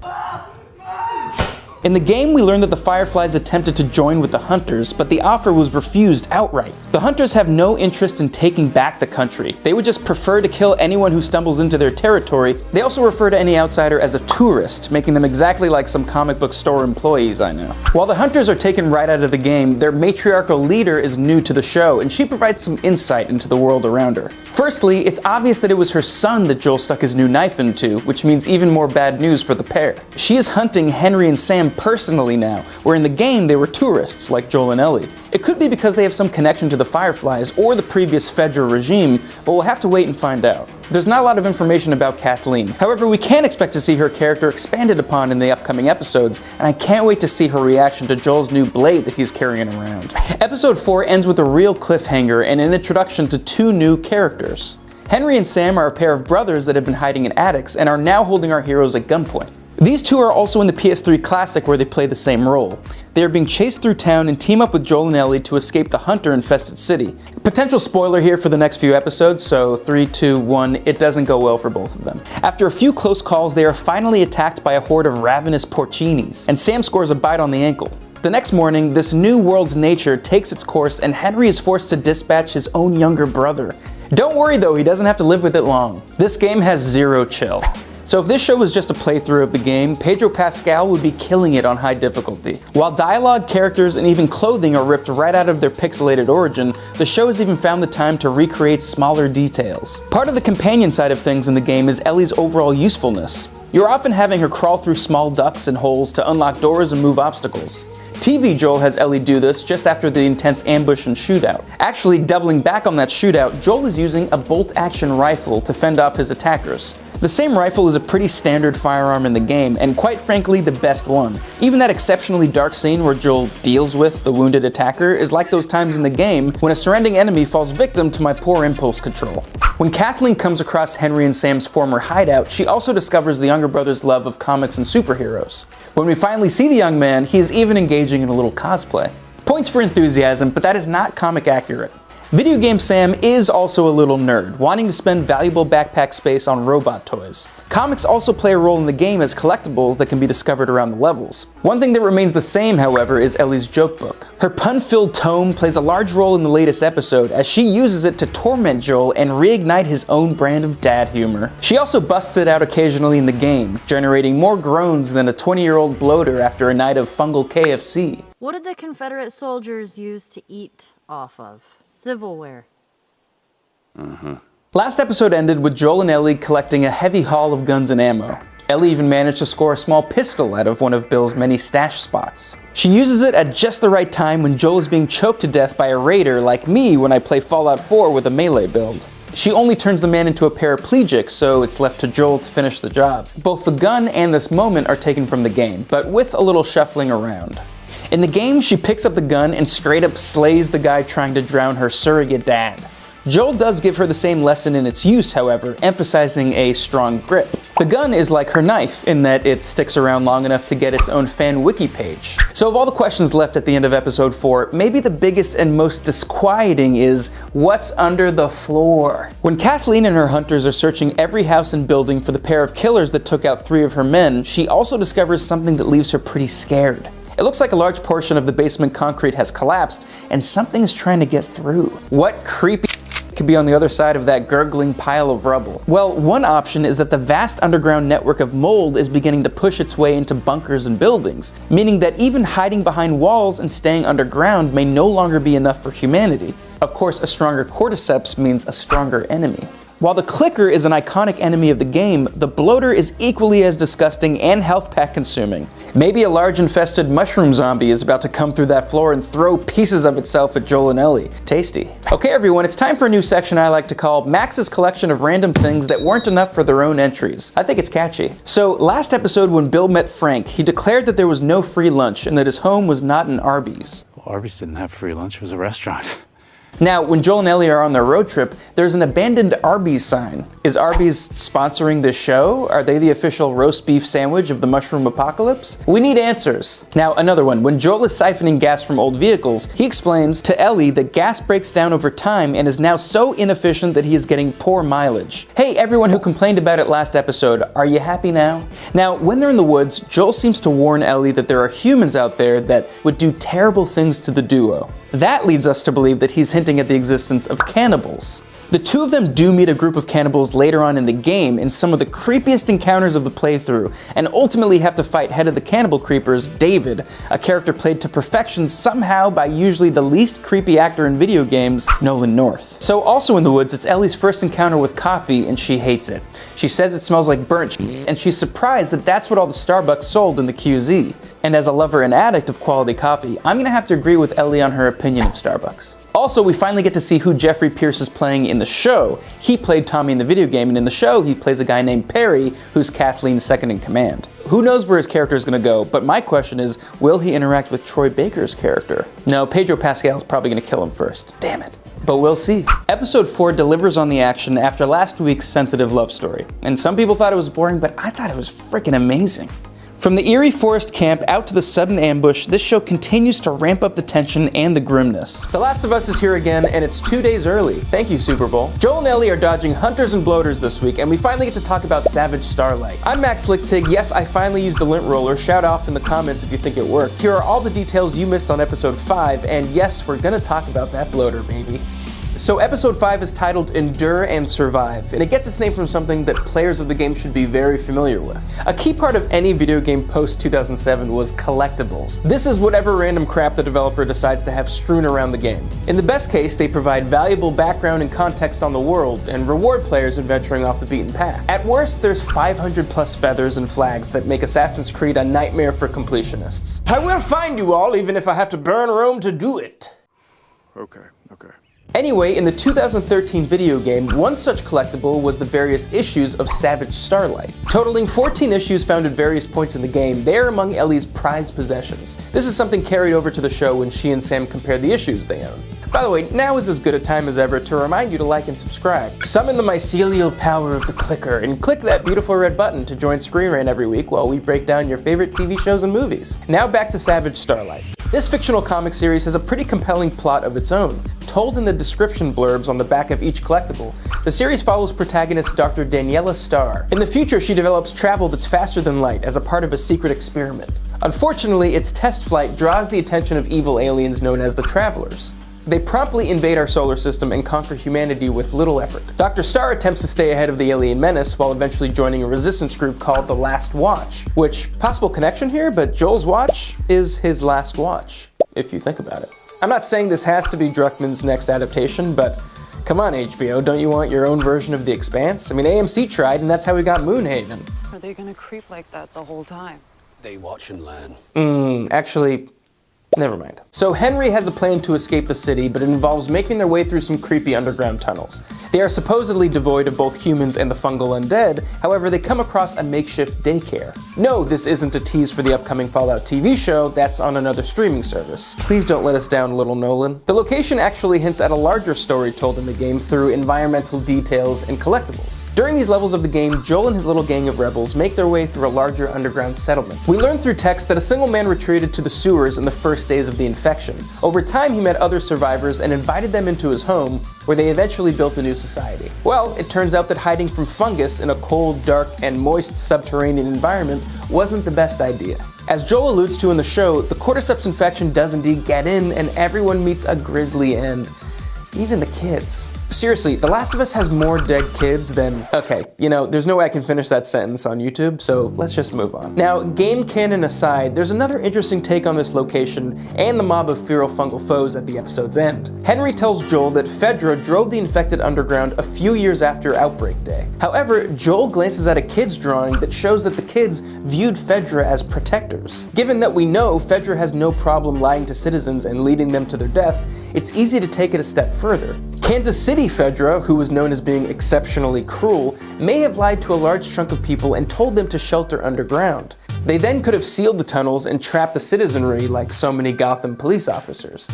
In the game, we learned that the Fireflies attempted to join with the Hunters, but the offer was refused outright. The Hunters have no interest in taking back the country. They would just prefer to kill anyone who stumbles into their territory. They also refer to any outsider as a tourist, making them exactly like some comic book store employees I know. While the Hunters are taken right out of the game, their matriarchal leader is new to the show, and she provides some insight into the world around her. Firstly, it's obvious that it was her son that Joel stuck his new knife into, which means even more bad news for the pair. She is hunting Henry and Sam personally now, where in the game they were tourists like Joel and Ellie. It could be because they have some connection to the Fireflies or the previous federal regime, but we'll have to wait and find out. There's not a lot of information about Kathleen. However, we can expect to see her character expanded upon in the upcoming episodes, and I can't wait to see her reaction to Joel's new blade that he's carrying around. Episode 4 ends with a real cliffhanger and an introduction to 2 new characters. Henry and Sam are a pair of brothers that have been hiding in attics and are now holding our heroes at gunpoint. These two are also in the PS3 Classic where they play the same role. They are being chased through town and team up with Joel and Ellie to escape the hunter-infested city. Potential spoiler here for the next few episodes, so 3, 2, 1, it doesn't go well for both of them. After a few close calls, they are finally attacked by a horde of ravenous porcinis, and Sam scores a bite on the ankle. The next morning, this new world's nature takes its course and Henry is forced to dispatch his own younger brother. Don't worry though, he doesn't have to live with it long. This game has zero chill. So if this show was just a playthrough of the game, Pedro Pascal would be killing it on high difficulty. While dialogue, characters, and even clothing are ripped right out of their pixelated origin, the show has even found the time to recreate smaller details. Part of the companion side of things in the game is Ellie's overall usefulness. You're often having her crawl through small ducts and holes to unlock doors and move obstacles. TV Joel has Ellie do this just after the intense ambush and shootout. Actually, doubling back on that shootout, Joel is using a bolt-action rifle to fend off his attackers. The same rifle is a pretty standard firearm in the game, and quite frankly, the best one. Even that exceptionally dark scene where Joel deals with the wounded attacker is like those times in the game when a surrounding enemy falls victim to my poor impulse control. When Kathleen comes across Henry and Sam's former hideout, she also discovers the younger brother's love of comics and superheroes. When we finally see the young man, he is even engaging in a little cosplay. Points for enthusiasm, but that is not comic accurate. Video game Sam is also a little nerd, wanting to spend valuable backpack space on robot toys. Comics also play a role in the game as collectibles that can be discovered around the levels. One thing that remains the same, however, is Ellie's joke book. Her pun-filled tome plays a large role in the latest episode as she uses it to torment Joel and reignite his own brand of dad humor. She also busts it out occasionally in the game, generating more groans than a 20-year-old bloater after a night of fungal KFC. What did the Confederate soldiers use to eat off of? Civilware. Last episode ended with Joel and Ellie collecting a heavy haul of guns and ammo. Ellie even managed to score a small pistol out of one of Bill's many stash spots. She uses it at just the right time when Joel is being choked to death by a raider like me when I play Fallout 4 with a melee build. She only turns the man into a paraplegic, so it's left to Joel to finish the job. Both the gun and this moment are taken from the game, but with a little shuffling around. In the game, she picks up the gun and straight up slays the guy trying to drown her surrogate dad. Joel does give her the same lesson in its use, however, emphasizing a strong grip. The gun is like her knife in that it sticks around long enough to get its own fan wiki page. So of all the questions left at the end of episode 4, maybe the biggest and most disquieting is, what's under the floor? When Kathleen and her hunters are searching every house and building for the pair of killers that took out 3 of her men, she also discovers something that leaves her pretty scared. It looks like a large portion of the basement concrete has collapsed, and something's trying to get through. What creepy could be on the other side of that gurgling pile of rubble? Well, one option is that the vast underground network of mold is beginning to push its way into bunkers and buildings, meaning that even hiding behind walls and staying underground may no longer be enough for humanity. Of course, a stronger cordyceps means a stronger enemy. While the clicker is an iconic enemy of the game, the bloater is equally as disgusting and health pack consuming. Maybe a large infested mushroom zombie is about to come through that floor and throw pieces of itself at Joel and Ellie. Tasty. Okay everyone, it's time for a new section I like to call Max's collection of random things that weren't enough for their own entries. I think it's catchy. So last episode when Bill met Frank, he declared that there was no free lunch and that his home was not an Arby's. Well, Arby's didn't have free lunch, it was a restaurant. Now, when Joel and Ellie are on their road trip, there's an abandoned Arby's sign. Is Arby's sponsoring this show? Are they the official roast beef sandwich of the mushroom apocalypse? We need answers. Now, another one. When Joel is siphoning gas from old vehicles, he explains to Ellie that gas breaks down over time and is now so inefficient that he is getting poor mileage. Hey, everyone who complained about it last episode, are you happy now? Now, when they're in the woods, Joel seems to warn Ellie that there are humans out there that would do terrible things to the duo. That leads us to believe that he's hinting at the existence of cannibals. The two of them do meet a group of cannibals later on in the game in some of the creepiest encounters of the playthrough, and ultimately have to fight head of the cannibal creepers, David, a character played to perfection somehow by usually the least creepy actor in video games, Nolan North. So also in the woods, it's Ellie's first encounter with coffee, and she hates it. She says it smells like burnt shit, and she's surprised that that's what all the Starbucks sold in the QZ. And as a lover and addict of quality coffee, I'm gonna have to agree with Ellie on her opinion of Starbucks. Also, we finally get to see who Jeffrey Pierce is playing in the show. He played Tommy in the video game, and in the show, he plays a guy named Perry, who's Kathleen's second in command. Who knows where his character is gonna go, but my question is, will he interact with Troy Baker's character? No, Pedro Pascal is probably gonna kill him first. Damn it. but we'll see. Episode 4 delivers on the action after last week's sensitive love story, and some people thought it was boring, but I thought it was freaking amazing. From the eerie forest camp out to the sudden ambush, this show continues to ramp up the tension and the grimness. The Last of Us is here again, and it's 2 days early. Thank you, Super Bowl. Joel and Ellie are dodging hunters and bloaters this week, and we finally get to talk about Savage Starlight. I'm Max Lichtig. Yes, I finally used a lint roller. Shout off in the comments if you think it worked. Here are all the details you missed on episode 5, and yes, we're gonna talk about that bloater, baby. So episode 5 is titled Endure and Survive, and it gets its name from something that players of the game should be very familiar with. A key part of any video game post-2007 was collectibles. This is whatever random crap the developer decides to have strewn around the game. In the best case, they provide valuable background and context on the world, and reward players in venturing off the beaten path. At worst, there's 500 plus feathers and flags that make Assassin's Creed a nightmare for completionists. I will find you all, even if I have to burn Rome to do it. Okay. Anyway, in the 2013 video game, one such collectible was the various issues of Savage Starlight. Totaling 14 issues found at various points in the game, they are among Ellie's prized possessions. This is something carried over to the show when she and Sam compared the issues they own. By the way, now is as good a time as ever to remind you to like and subscribe. Summon the mycelial power of the clicker and click that beautiful red button to join Screen Rant every week while we break down your favorite TV shows and movies. Now back to Savage Starlight. This fictional comic series has a pretty compelling plot of its own. Told in the description blurbs on the back of each collectible, the series follows protagonist Dr. Daniela Starr. In the future, she develops travel that's faster than light as a part of a secret experiment. Unfortunately, its test flight draws the attention of evil aliens known as the Travelers. They promptly invade our solar system and conquer humanity with little effort. Dr. Starr attempts to stay ahead of the alien menace while eventually joining a resistance group called the Last Watch. Which, possible connection here, but Joel's watch is his last watch, if you think about it. I'm not saying this has to be Druckmann's next adaptation, but come on HBO, don't you want your own version of The Expanse? I mean, AMC tried, and that's how we got Moonhaven. Are they gonna creep like that the whole time? They watch and learn. Actually, never mind. So Henry has a plan to escape the city, but it involves making their way through some creepy underground tunnels. They are supposedly devoid of both humans and the fungal undead, however they come across a makeshift daycare. No, this isn't a tease for the upcoming Fallout TV show, that's on another streaming service. Please don't let us down, little Nolan. The location actually hints at a larger story told in the game through environmental details and collectibles. During these levels of the game, Joel and his little gang of rebels make their way through a larger underground settlement. We learn through text that a single man retreated to the sewers in the first days of the infection. Over time, he met other survivors and invited them into his home, where they eventually built a new society. Well, it turns out that hiding from fungus in a cold, dark, and moist subterranean environment wasn't the best idea. As Joel alludes to in the show, the cordyceps infection does indeed get in, and everyone meets a grisly end. Even the kids. Seriously, The Last of Us has more dead kids than... Okay, there's no way I can finish that sentence on YouTube, so let's just move on. Now, game canon aside, there's another interesting take on this location and the mob of feral fungal foes at the episode's end. Henry tells Joel that Fedra drove the infected underground a few years after Outbreak Day. However, Joel glances at a kid's drawing that shows that the kids viewed Fedra as protectors. Given that we know Fedra has no problem lying to citizens and leading them to their death, it's easy to take it a step further. Kansas City Fedra, who was known as being exceptionally cruel, may have lied to a large chunk of people and told them to shelter underground. They then could have sealed the tunnels and trapped the citizenry like so many Gotham police officers.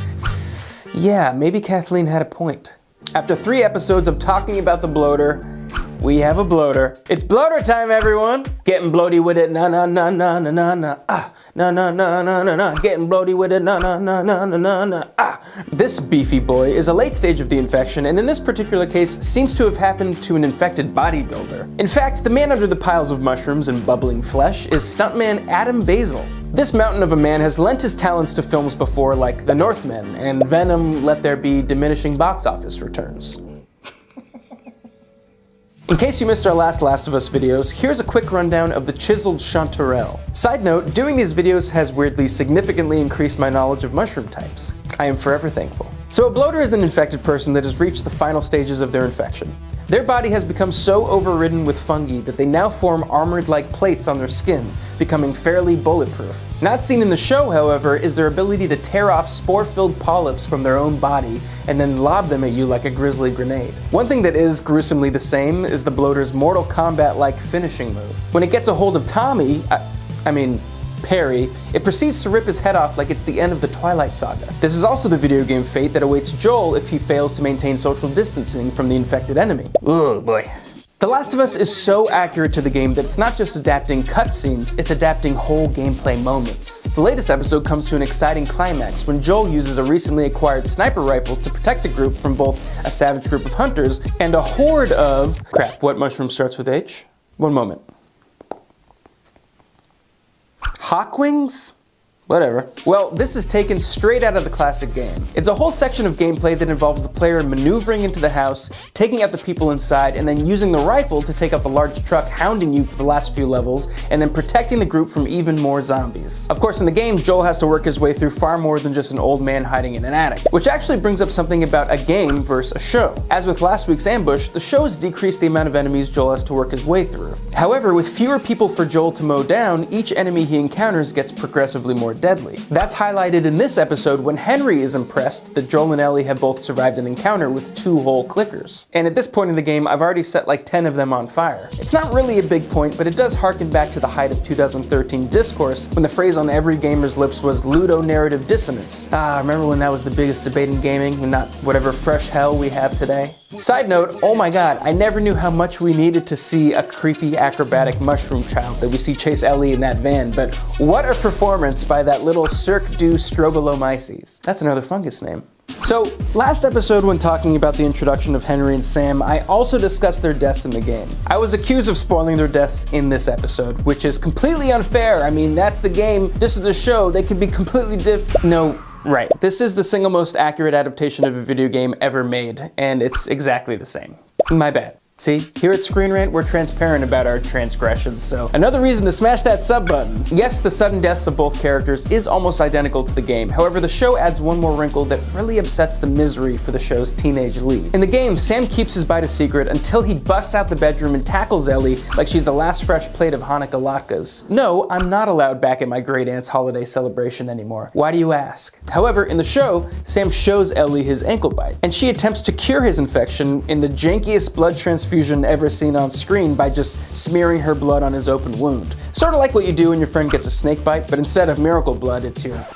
Yeah, maybe Kathleen had a point. After 3 episodes of talking about the bloater, we have a bloater. It's bloater time, everyone! Getting bloaty with it, na na na na na na na, ah, na na na na na na, getting bloaty with it, na na na na na na na, ah. This beefy boy is a late stage of the infection, and in this particular case, seems to have happened to an infected bodybuilder. In fact, the man under the piles of mushrooms and bubbling flesh is stuntman Adam Basil. This mountain of a man has lent his talents to films before like The Northman and Venom Let There Be diminishing box office returns. In case you missed our last of Us videos, here's a quick rundown of the chiseled chanterelle. Side note, doing these videos has weirdly significantly increased my knowledge of mushroom types. I am forever thankful. So a bloater is an infected person that has reached the final stages of their infection. Their body has become so overridden with fungi that they now form armored-like plates on their skin, becoming fairly bulletproof. Not seen in the show, however, is their ability to tear off spore-filled polyps from their own body and then lob them at you like a grisly grenade. One thing that is gruesomely the same is the bloater's Mortal Kombat-like finishing move. When it gets a hold of Tommy, I mean, parry, it proceeds to rip his head off like it's the end of the Twilight Saga. This is also the video game fate that awaits Joel if he fails to maintain social distancing from the infected enemy. Oh boy. The Last of Us is so accurate to the game that it's not just adapting cutscenes, it's adapting whole gameplay moments. The latest episode comes to an exciting climax when Joel uses a recently acquired sniper rifle to protect the group from both a savage group of hunters and a horde of... Crap, what mushroom starts with H? One moment. Hawkwings? Whatever. Well, this is taken straight out of the classic game. It's a whole section of gameplay that involves the player maneuvering into the house, taking out the people inside, and then using the rifle to take out the large truck hounding you for the last few levels, and then protecting the group from even more zombies. Of course, in the game, Joel has to work his way through far more than just an old man hiding in an attic, which actually brings up something about a game versus a show. As with last week's Ambush, the show has decreased the amount of enemies Joel has to work his way through. However, with fewer people for Joel to mow down, each enemy he encounters gets progressively more deadly. That's highlighted in this episode when Henry is impressed that Joel and Ellie have both survived an encounter with 2 whole clickers. And at this point in the game, I've already set like 10 of them on fire. It's not really a big point, but it does harken back to the height of 2013 discourse when the phrase on every gamer's lips was ludonarrative dissonance. Remember when that was the biggest debate in gaming and not whatever fresh hell we have today? Side note, oh my god, I never knew how much we needed to see a creepy acrobatic mushroom child that we see chase Ellie in that van, but what a performance by that little Cirque du Strobelomyces. That's another fungus name. So, last episode when talking about the introduction of Henry and Sam, I also discussed their deaths in the game. I was accused of spoiling their deaths in this episode, which is completely unfair. I mean, that's the game, this is the show, they could be completely No. Right. This is the single most accurate adaptation of a video game ever made, and it's exactly the same. My bad. See, here at Screen Rant, we're transparent about our transgressions, so another reason to smash that sub button. Yes, the sudden deaths of both characters is almost identical to the game. However, the show adds one more wrinkle that really upsets the misery for the show's teenage lead. In the game, Sam keeps his bite a secret until he busts out the bedroom and tackles Ellie like she's the last fresh plate of Hanukkah latkes. No, I'm not allowed back at my great aunt's holiday celebration anymore. Why do you ask? However, in the show, Sam shows Ellie his ankle bite, and she attempts to cure his infection in the jankiest blood transfusion ever seen on screen by just smearing her blood on his open wound. Sort of like what you do when your friend gets a snake bite, but instead of miracle blood, it's your...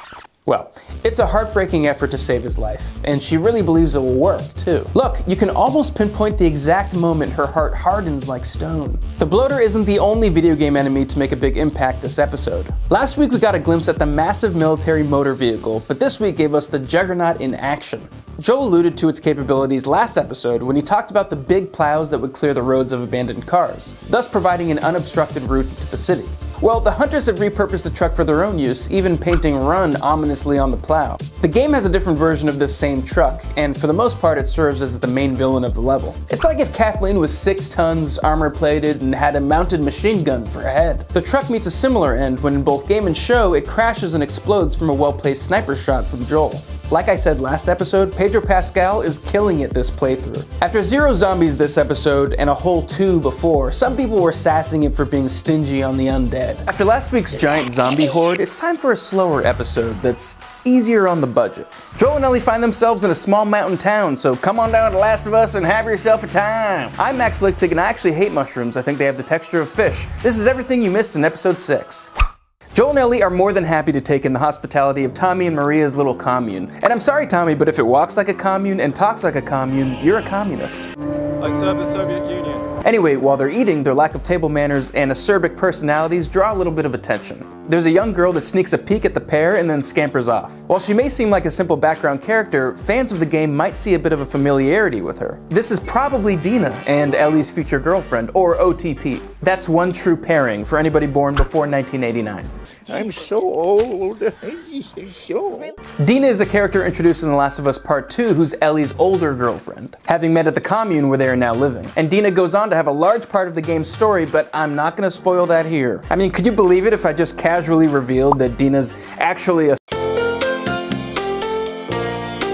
Well, it's a heartbreaking effort to save his life, and she really believes it will work, too. Look, you can almost pinpoint the exact moment her heart hardens like stone. The bloater isn't the only video game enemy to make a big impact this episode. Last week we got a glimpse at the massive military motor vehicle, but this week gave us the Juggernaut in action. Joel alluded to its capabilities last episode when he talked about the big plows that would clear the roads of abandoned cars, thus providing an unobstructed route to the city. Well, the hunters have repurposed the truck for their own use, even painting "Run" ominously on the plow. The game has a different version of this same truck, and for the most part it serves as the main villain of the level. It's like if Kathleen was 6 tons, armor-plated, and had a mounted machine gun for a head. The truck meets a similar end when in both game and show it crashes and explodes from a well-placed sniper shot from Joel. Like I said last episode, Pedro Pascal is killing it this playthrough. After 0 zombies this episode and a whole 2 before, some people were sassing it for being stingy on the undead. After last week's giant zombie horde, it's time for a slower episode that's easier on the budget. Joel and Ellie find themselves in a small mountain town, so come on down to Last of Us and have yourself a time. I'm Max Lichtig and I actually hate mushrooms. I think they have the texture of fish. This is everything you missed in episode 6. Joel and Ellie are more than happy to take in the hospitality of Tommy and Maria's little commune. And I'm sorry, Tommy, but if it walks like a commune and talks like a commune, you're a communist. I serve the Soviet Union. Anyway, while they're eating, their lack of table manners and acerbic personalities draw a little bit of attention. There's a young girl that sneaks a peek at the pair and then scampers off. While she may seem like a simple background character, fans of the game might see a bit of a familiarity with her. This is probably Dina and Ellie's future girlfriend, or OTP. That's one true pairing for anybody born before 1989. I'm so old. Dina is a character introduced in The Last of Us Part 2 who's Ellie's older girlfriend, having met at the commune where they are now living. And Dina goes on to have a large part of the game's story, but I'm not gonna spoil that here. I mean, could you believe it if I just casually revealed that Dina's actually a...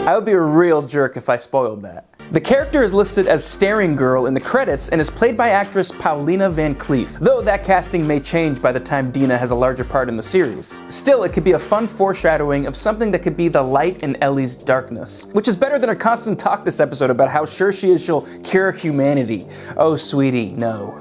I would be a real jerk if I spoiled that. The character is listed as Staring Girl in the credits and is played by actress Paulina Van Cleef, though that casting may change by the time Dina has a larger part in the series. Still, it could be a fun foreshadowing of something that could be the light in Ellie's darkness, which is better than her constant talk this episode about how sure she is she'll cure humanity. Oh sweetie, no.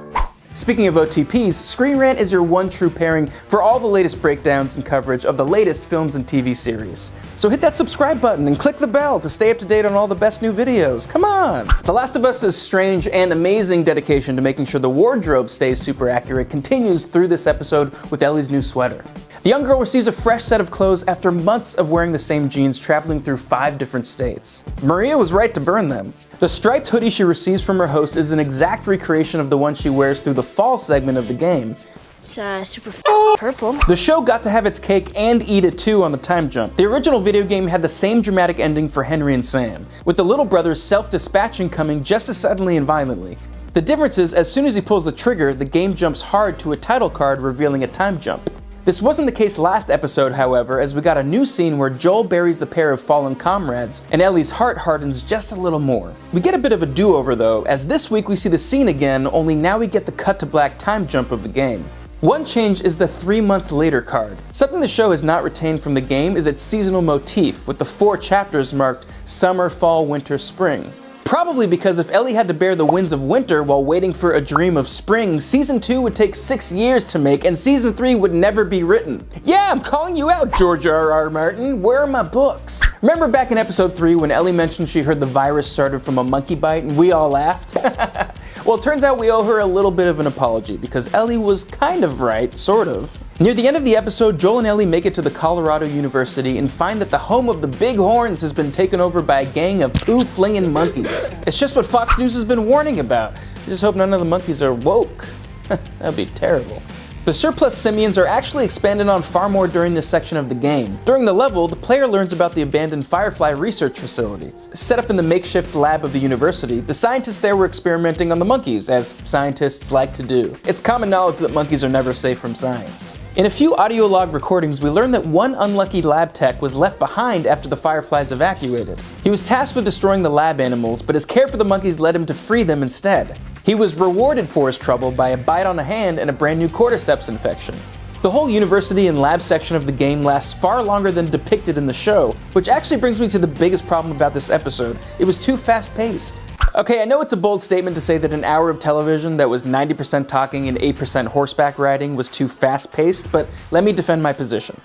Speaking of OTPs, Screen Rant is your one true pairing for all the latest breakdowns and coverage of the latest films and TV series. So hit that subscribe button and click the bell to stay up to date on all the best new videos. Come on! The Last of Us' strange and amazing dedication to making sure the wardrobe stays super accurate continues through this episode with Ellie's new sweater. The young girl receives a fresh set of clothes after months of wearing the same jeans traveling through 5 different states. Maria was right to burn them. The striped hoodie she receives from her host is an exact recreation of the one she wears through the fall segment of the game. It's super purple. The show got to have its cake and eat it too on the time jump. The original video game had the same dramatic ending for Henry and Sam, with the little brother's self-dispatching coming just as suddenly and violently. The difference is, as soon as he pulls the trigger, the game jumps hard to a title card revealing a time jump. This wasn't the case last episode, however, as we got a new scene where Joel buries the pair of fallen comrades, and Ellie's heart hardens just a little more. We get a bit of a do-over though, as this week we see the scene again, only now we get the cut to black time jump of the game. One change is the 3 months later card. Something the show has not retained from the game is its seasonal motif, with the 4 chapters marked summer, fall, winter, spring. Probably because if Ellie had to bear the winds of winter while waiting for a dream of spring, Season 2 would take 6 years to make and Season 3 would never be written. Yeah, I'm calling you out, George R.R. Martin. Where are my books? Remember back in episode 3 when Ellie mentioned she heard the virus started from a monkey bite and we all laughed? Well, it turns out we owe her a little bit of an apology because Ellie was kind of right, sort of. Near the end of the episode, Joel and Ellie make it to the Colorado University and find that the home of the Big Horns has been taken over by a gang of poo-flinging monkeys. It's just what Fox News has been warning about. I just hope none of the monkeys are woke. That'd be terrible. The surplus simians are actually expanded on far more during this section of the game. During the level, the player learns about the abandoned Firefly research facility. Set up in the makeshift lab of the university, the scientists there were experimenting on the monkeys, as scientists like to do. It's common knowledge that monkeys are never safe from science. In a few audio log recordings, we learn that one unlucky lab tech was left behind after the Fireflies evacuated. He was tasked with destroying the lab animals, but his care for the monkeys led him to free them instead. He was rewarded for his trouble by a bite on the hand and a brand new cordyceps infection. The whole university and lab section of the game lasts far longer than depicted in the show, which actually brings me to the biggest problem about this episode. It was too fast-paced. Okay, I know it's a bold statement to say that an hour of television that was 90% talking and 8% horseback riding was too fast-paced, but let me defend my position.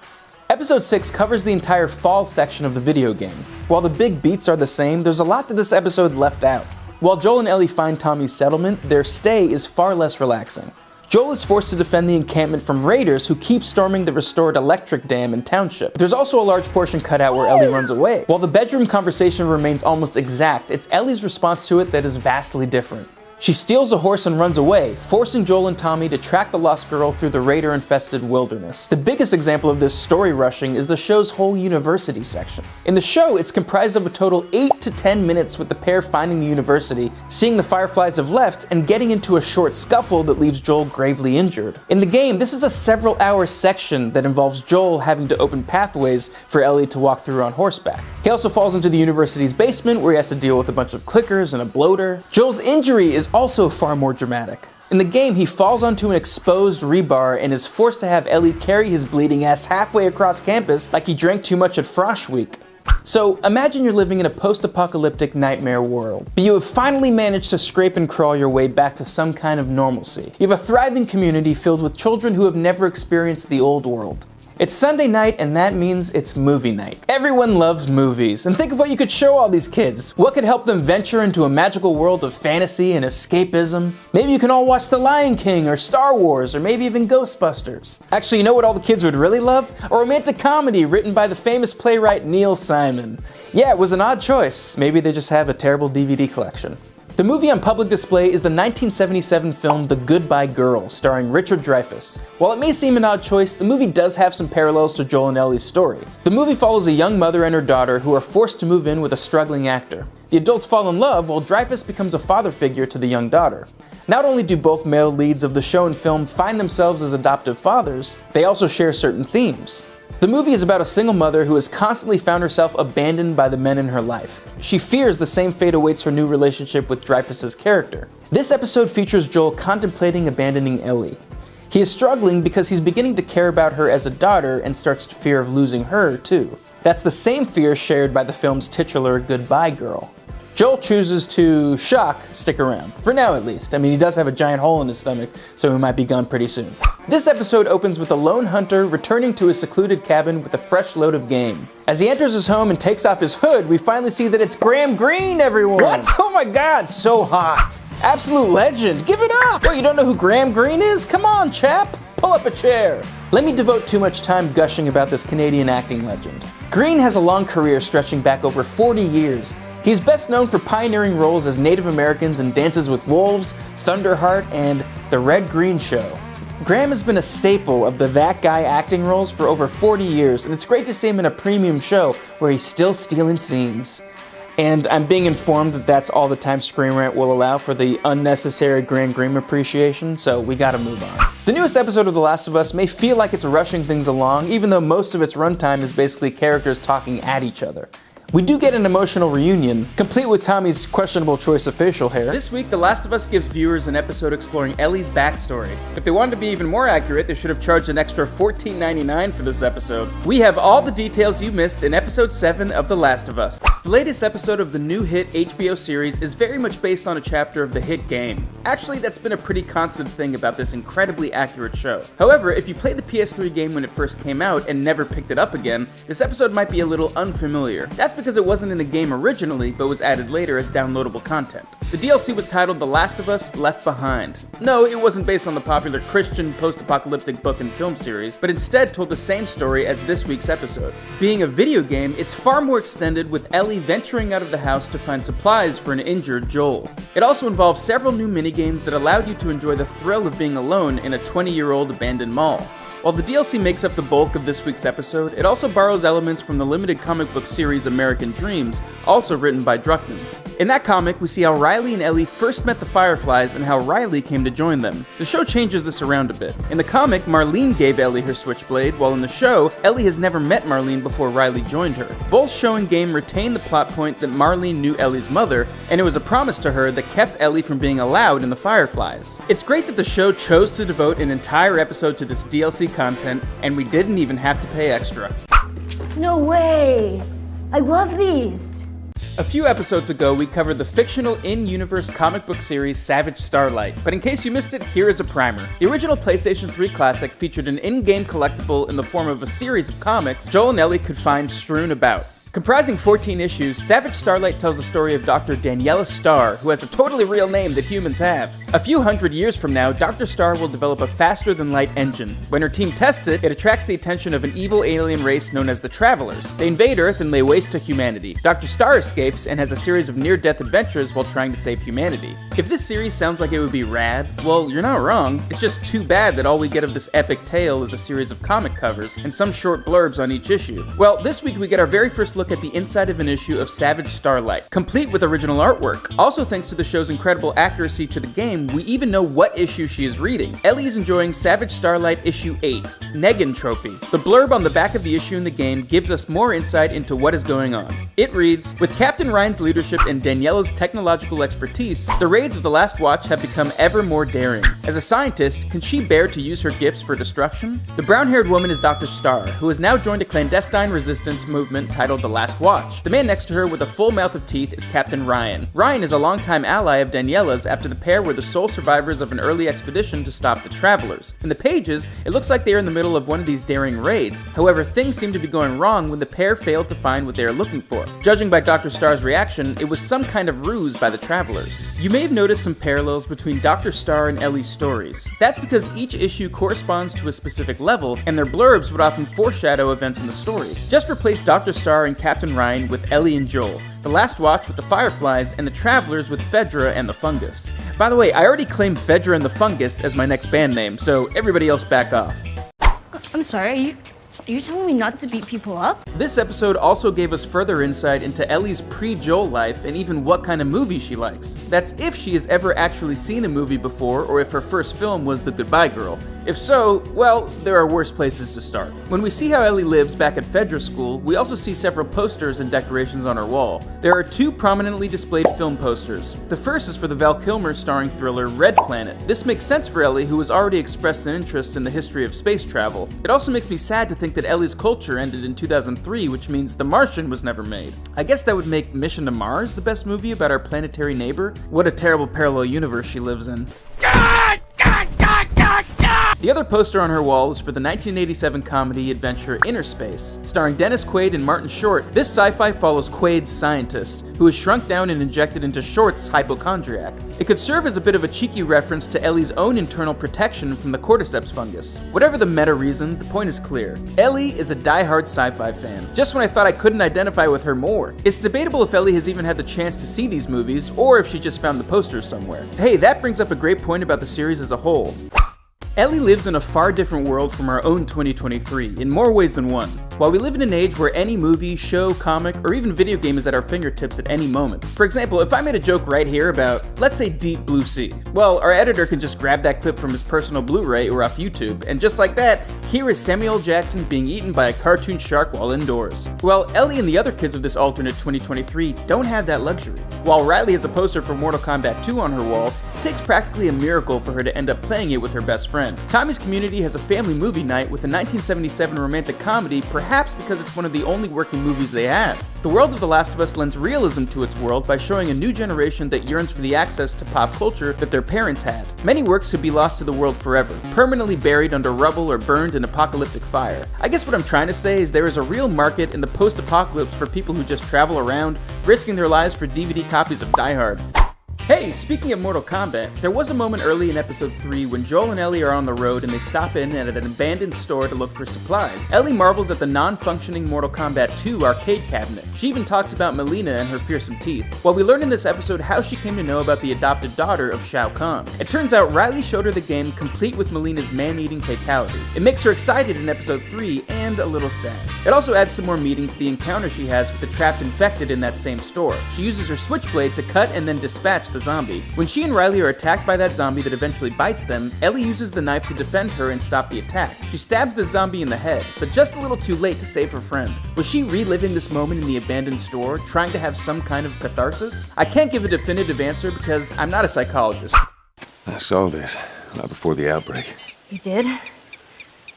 Episode 6 covers the entire fall section of the video game. While the big beats are the same, there's a lot that this episode left out. While Joel and Ellie find Tommy's settlement, their stay is far less relaxing. Joel is forced to defend the encampment from raiders who keep storming the restored electric dam and township. There's also a large portion cut out where Ellie runs away. While the bedroom conversation remains almost exact, it's Ellie's response to it that is vastly different. She steals a horse and runs away, forcing Joel and Tommy to track the lost girl through the raider-infested wilderness. The biggest example of this story rushing is the show's whole university section. In the show, it's comprised of a total 8 to 10 minutes with the pair finding the university, seeing the Fireflies have left, and getting into a short scuffle that leaves Joel gravely injured. In the game, this is a several-hour section that involves Joel having to open pathways for Ellie to walk through on horseback. He also falls into the university's basement where he has to deal with a bunch of clickers and a bloater. Joel's injury is also far more dramatic. In the game, he falls onto an exposed rebar and is forced to have Ellie carry his bleeding ass halfway across campus like he drank too much at Frosh Week. So imagine you're living in a post-apocalyptic nightmare world, but you have finally managed to scrape and crawl your way back to some kind of normalcy. You have a thriving community filled with children who have never experienced the old world. It's Sunday night, and that means it's movie night. Everyone loves movies, and think of what you could show all these kids. What could help them venture into a magical world of fantasy and escapism? Maybe you can all watch The Lion King, or Star Wars, or maybe even Ghostbusters. Actually, you know what all the kids would really love? A romantic comedy written by the famous playwright Neil Simon. Yeah, it was an odd choice. Maybe they just have a terrible DVD collection. The movie on public display is the 1977 film The Goodbye Girl, starring Richard Dreyfuss. While it may seem an odd choice, the movie does have some parallels to Joel and Ellie's story. The movie follows a young mother and her daughter who are forced to move in with a struggling actor. The adults fall in love while Dreyfuss becomes a father figure to the young daughter. Not only do both male leads of the show and film find themselves as adoptive fathers, they also share certain themes. The movie is about a single mother who has constantly found herself abandoned by the men in her life. She fears the same fate awaits her new relationship with Dreyfuss's character. This episode features Joel contemplating abandoning Ellie. He is struggling because he's beginning to care about her as a daughter and starts to fear of losing her too. That's the same fear shared by the film's titular Goodbye Girl. Joel chooses to stick around, for now at least. I mean, he does have a giant hole in his stomach, so he might be gone pretty soon. This episode opens with a lone hunter returning to his secluded cabin with a fresh load of game. As he enters his home and takes off his hood, we finally see that it's Graham Greene, everyone! What? Oh my god, so hot! Absolute legend, give it up! What, you don't know who Graham Greene is? Come on, chap! Pull up a chair. Let me devote too much time gushing about this Canadian acting legend. Greene has a long career stretching back over 40 years. He's best known for pioneering roles as Native Americans in Dances with Wolves, Thunderheart, and The Red Green Show. Graham has been a staple of the that guy acting roles for over 40 years, and it's great to see him in a premium show where he's still stealing scenes. And I'm being informed that that's all the time Screen Rant will allow for the unnecessary Graham Greene appreciation, so we gotta move on. The newest episode of The Last of Us may feel like it's rushing things along, even though most of its runtime is basically characters talking at each other. We do get an emotional reunion, complete with Tommy's questionable choice of facial hair. This week, The Last of Us gives viewers an episode exploring Ellie's backstory. If they wanted to be even more accurate, they should have charged an extra $14.99 for this episode. We have all the details you missed in episode 7 of The Last of Us. The latest episode of the new hit HBO series is very much based on a chapter of the hit game. Actually, that's been a pretty constant thing about this incredibly accurate show. However, if you played the PS3 game when it first came out and never picked it up again, this episode might be a little unfamiliar. That's because it wasn't in the game originally, but was added later as downloadable content. The DLC was titled The Last of Us Left Behind. No, it wasn't based on the popular Christian post-apocalyptic book and film series, but instead told the same story as this week's episode. Being a video game, it's far more extended, with Ellie venturing out of the house to find supplies for an injured Joel. It also involves several new minigames that allowed you to enjoy the thrill of being alone in a 20-year-old abandoned mall. While the DLC makes up the bulk of this week's episode, it also borrows elements from the limited comic book series American Dreams, also written by Druckmann. In that comic, we see how Riley and Ellie first met the Fireflies and how Riley came to join them. The show changes this around a bit. In the comic, Marlene gave Ellie her switchblade, while in the show, Ellie has never met Marlene before Riley joined her. Both show and game retain the plot point that Marlene knew Ellie's mother, and it was a promise to her that kept Ellie from being allowed in the Fireflies. It's great that the show chose to devote an entire episode to this DLC content, and we didn't even have to pay extra. No way! I love these! A few episodes ago, we covered the fictional in-universe comic book series Savage Starlight, but in case you missed it, here is a primer. The original PlayStation 3 classic featured an in-game collectible in the form of a series of comics Joel and Ellie could find strewn about. Comprising 14 issues, Savage Starlight tells the story of Dr. Daniela Starr, who has a totally real name that humans have. A few hundred years from now, Dr. Starr will develop a faster-than-light engine. When her team tests it, it attracts the attention of an evil alien race known as the Travelers. They invade Earth and lay waste to humanity. Dr. Starr escapes and has a series of near-death adventures while trying to save humanity. If this series sounds like it would be rad, well, you're not wrong. It's just too bad that all we get of this epic tale is a series of comic covers and some short blurbs on each issue. Well, this week we get our very first look at the inside of an issue of Savage Starlight, complete with original artwork. Also, thanks to the show's incredible accuracy to the game, we even know what issue she is reading. Ellie is enjoying Savage Starlight issue 8, Negentropy. The blurb on the back of the issue in the game gives us more insight into what is going on. It reads, "With Captain Ryan's leadership and Daniela's technological expertise, the raids of the Last Watch have become ever more daring. As a scientist, can she bear to use her gifts for destruction?" The brown-haired woman is Dr. Starr, who has now joined a clandestine resistance movement titled the Last Watch. The man next to her with a full mouth of teeth is Captain Ryan. Ryan is a longtime ally of Daniela's after the pair were the sole survivors of an early expedition to stop the Travelers. In the pages, it looks like they are in the middle of one of these daring raids. However, things seem to be going wrong when the pair failed to find what they are looking for. Judging by Dr. Starr's reaction, it was some kind of ruse by the Travelers. You may have noticed some parallels between Dr. Starr and Ellie's stories. That's because each issue corresponds to a specific level, and their blurbs would often foreshadow events in the story. Just replace Dr. Starr and Captain Ryan with Ellie and Joel, the Last Watch with the Fireflies, and the Travelers with Fedra and the Fungus. By the way, I already claimed Fedra and the Fungus as my next band name, so everybody else back off. I'm sorry, are you telling me not to beat people up? This episode also gave us further insight into Ellie's pre-Joel life and even what kind of movie she likes. That's if she has ever actually seen a movie before, or if her first film was The Goodbye Girl. If so, well, there are worse places to start. When we see how Ellie lives back at Fedra School, we also see several posters and decorations on her wall. There are 2 prominently displayed film posters. The first is for the Val Kilmer starring thriller Red Planet. This makes sense for Ellie, who has already expressed an interest in the history of space travel. It also makes me sad to think that Ellie's culture ended in 2003, which means The Martian was never made. I guess that would make Mission to Mars the best movie about our planetary neighbor. What a terrible parallel universe she lives in. The other poster on her wall is for the 1987 comedy adventure Inner Space. Starring Dennis Quaid and Martin Short, this sci-fi follows Quaid's scientist, who is shrunk down and injected into Short's hypochondriac. It could serve as a bit of a cheeky reference to Ellie's own internal protection from the cordyceps fungus. Whatever the meta reason, the point is clear. Ellie is a die-hard sci-fi fan. Just when I thought I couldn't identify with her more. It's debatable if Ellie has even had the chance to see these movies, or if she just found the posters somewhere. Hey, that brings up a great point about the series as a whole. Ellie lives in a far different world from our own 2023, in more ways than one. While we live in an age where any movie, show, comic, or even video game is at our fingertips at any moment. For example, if I made a joke right here about, let's say, Deep Blue Sea, well, our editor can just grab that clip from his personal Blu-ray or off YouTube, and just like that, here is Samuel Jackson being eaten by a cartoon shark while indoors. Well, Ellie and the other kids of this alternate 2023 don't have that luxury. While Riley has a poster for Mortal Kombat 2 on her wall, it takes practically a miracle for her to end up playing it with her best friend. Tommy's Community has a family movie night with a 1977 romantic comedy, perhaps because it's one of the only working movies they have. The world of The Last of Us lends realism to its world by showing a new generation that yearns for the access to pop culture that their parents had. Many works could be lost to the world forever, permanently buried under rubble or burned in apocalyptic fire. I guess what I'm trying to say is there is a real market in the post-apocalypse for people who just travel around, risking their lives for DVD copies of Die Hard. Hey, speaking of Mortal Kombat, there was a moment early in episode 3 when Joel and Ellie are on the road and they stop in at an abandoned store to look for supplies. Ellie marvels at the non-functioning Mortal Kombat 2 arcade cabinet. She even talks about Melina and her fearsome teeth. While we learn in this episode how she came to know about the adopted daughter of Shao Kahn. It turns out Riley showed her the game complete with Melina's man-eating fatality. It makes her excited in episode 3 and a little sad. It also adds some more meaning to the encounter she has with the trapped infected in that same store. She uses her switchblade to cut and then dispatch the zombie. When she and Riley are attacked by that zombie that eventually bites them, Ellie uses the knife to defend her and stop the attack. She stabs the zombie in the head, but just a little too late to save her friend. Was she reliving this moment in the abandoned store, trying to have some kind of catharsis? I can't give a definitive answer because I'm not a psychologist. I saw this, not before the outbreak. You did?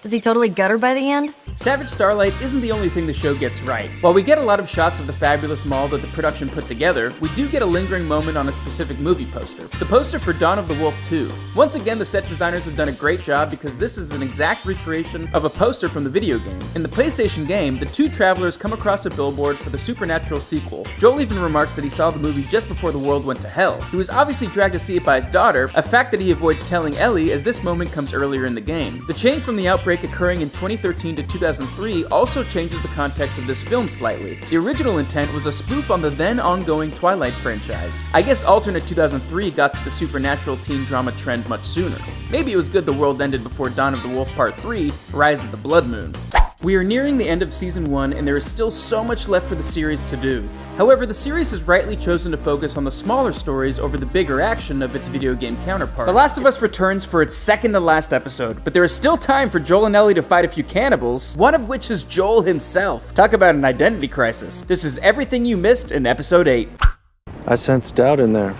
Does he totally gut her by the end? Savage Starlight isn't the only thing the show gets right. While we get a lot of shots of the fabulous mall that the production put together, we do get a lingering moment on a specific movie poster. The poster for Dawn of the Wolf 2. Once again, the set designers have done a great job because this is an exact recreation of a poster from the video game. In the PlayStation game, the two travelers come across a billboard for the Supernatural sequel. Joel even remarks that he saw the movie just before the world went to hell. He was obviously dragged to see it by his daughter, a fact that he avoids telling Ellie as this moment comes earlier in the game. The change from the outbreak occurring in 2013 to 2003 also changes the context of this film slightly. The original intent was a spoof on the then ongoing Twilight franchise. I guess alternate 2003 got to the supernatural teen drama trend much sooner. Maybe it was good the world ended before Dawn of the Wolf Part 3, Rise of the Blood Moon. We are nearing the end of season 1 and there is still so much left for the series to do. However, the series has rightly chosen to focus on the smaller stories over the bigger action of its video game counterpart. The Last of Us returns for its second to last episode, but there is still time for Joel and Ellie to fight a few cannibals, one of which is Joel himself. Talk about an identity crisis. This is everything you missed in episode 8. I sense doubt in there.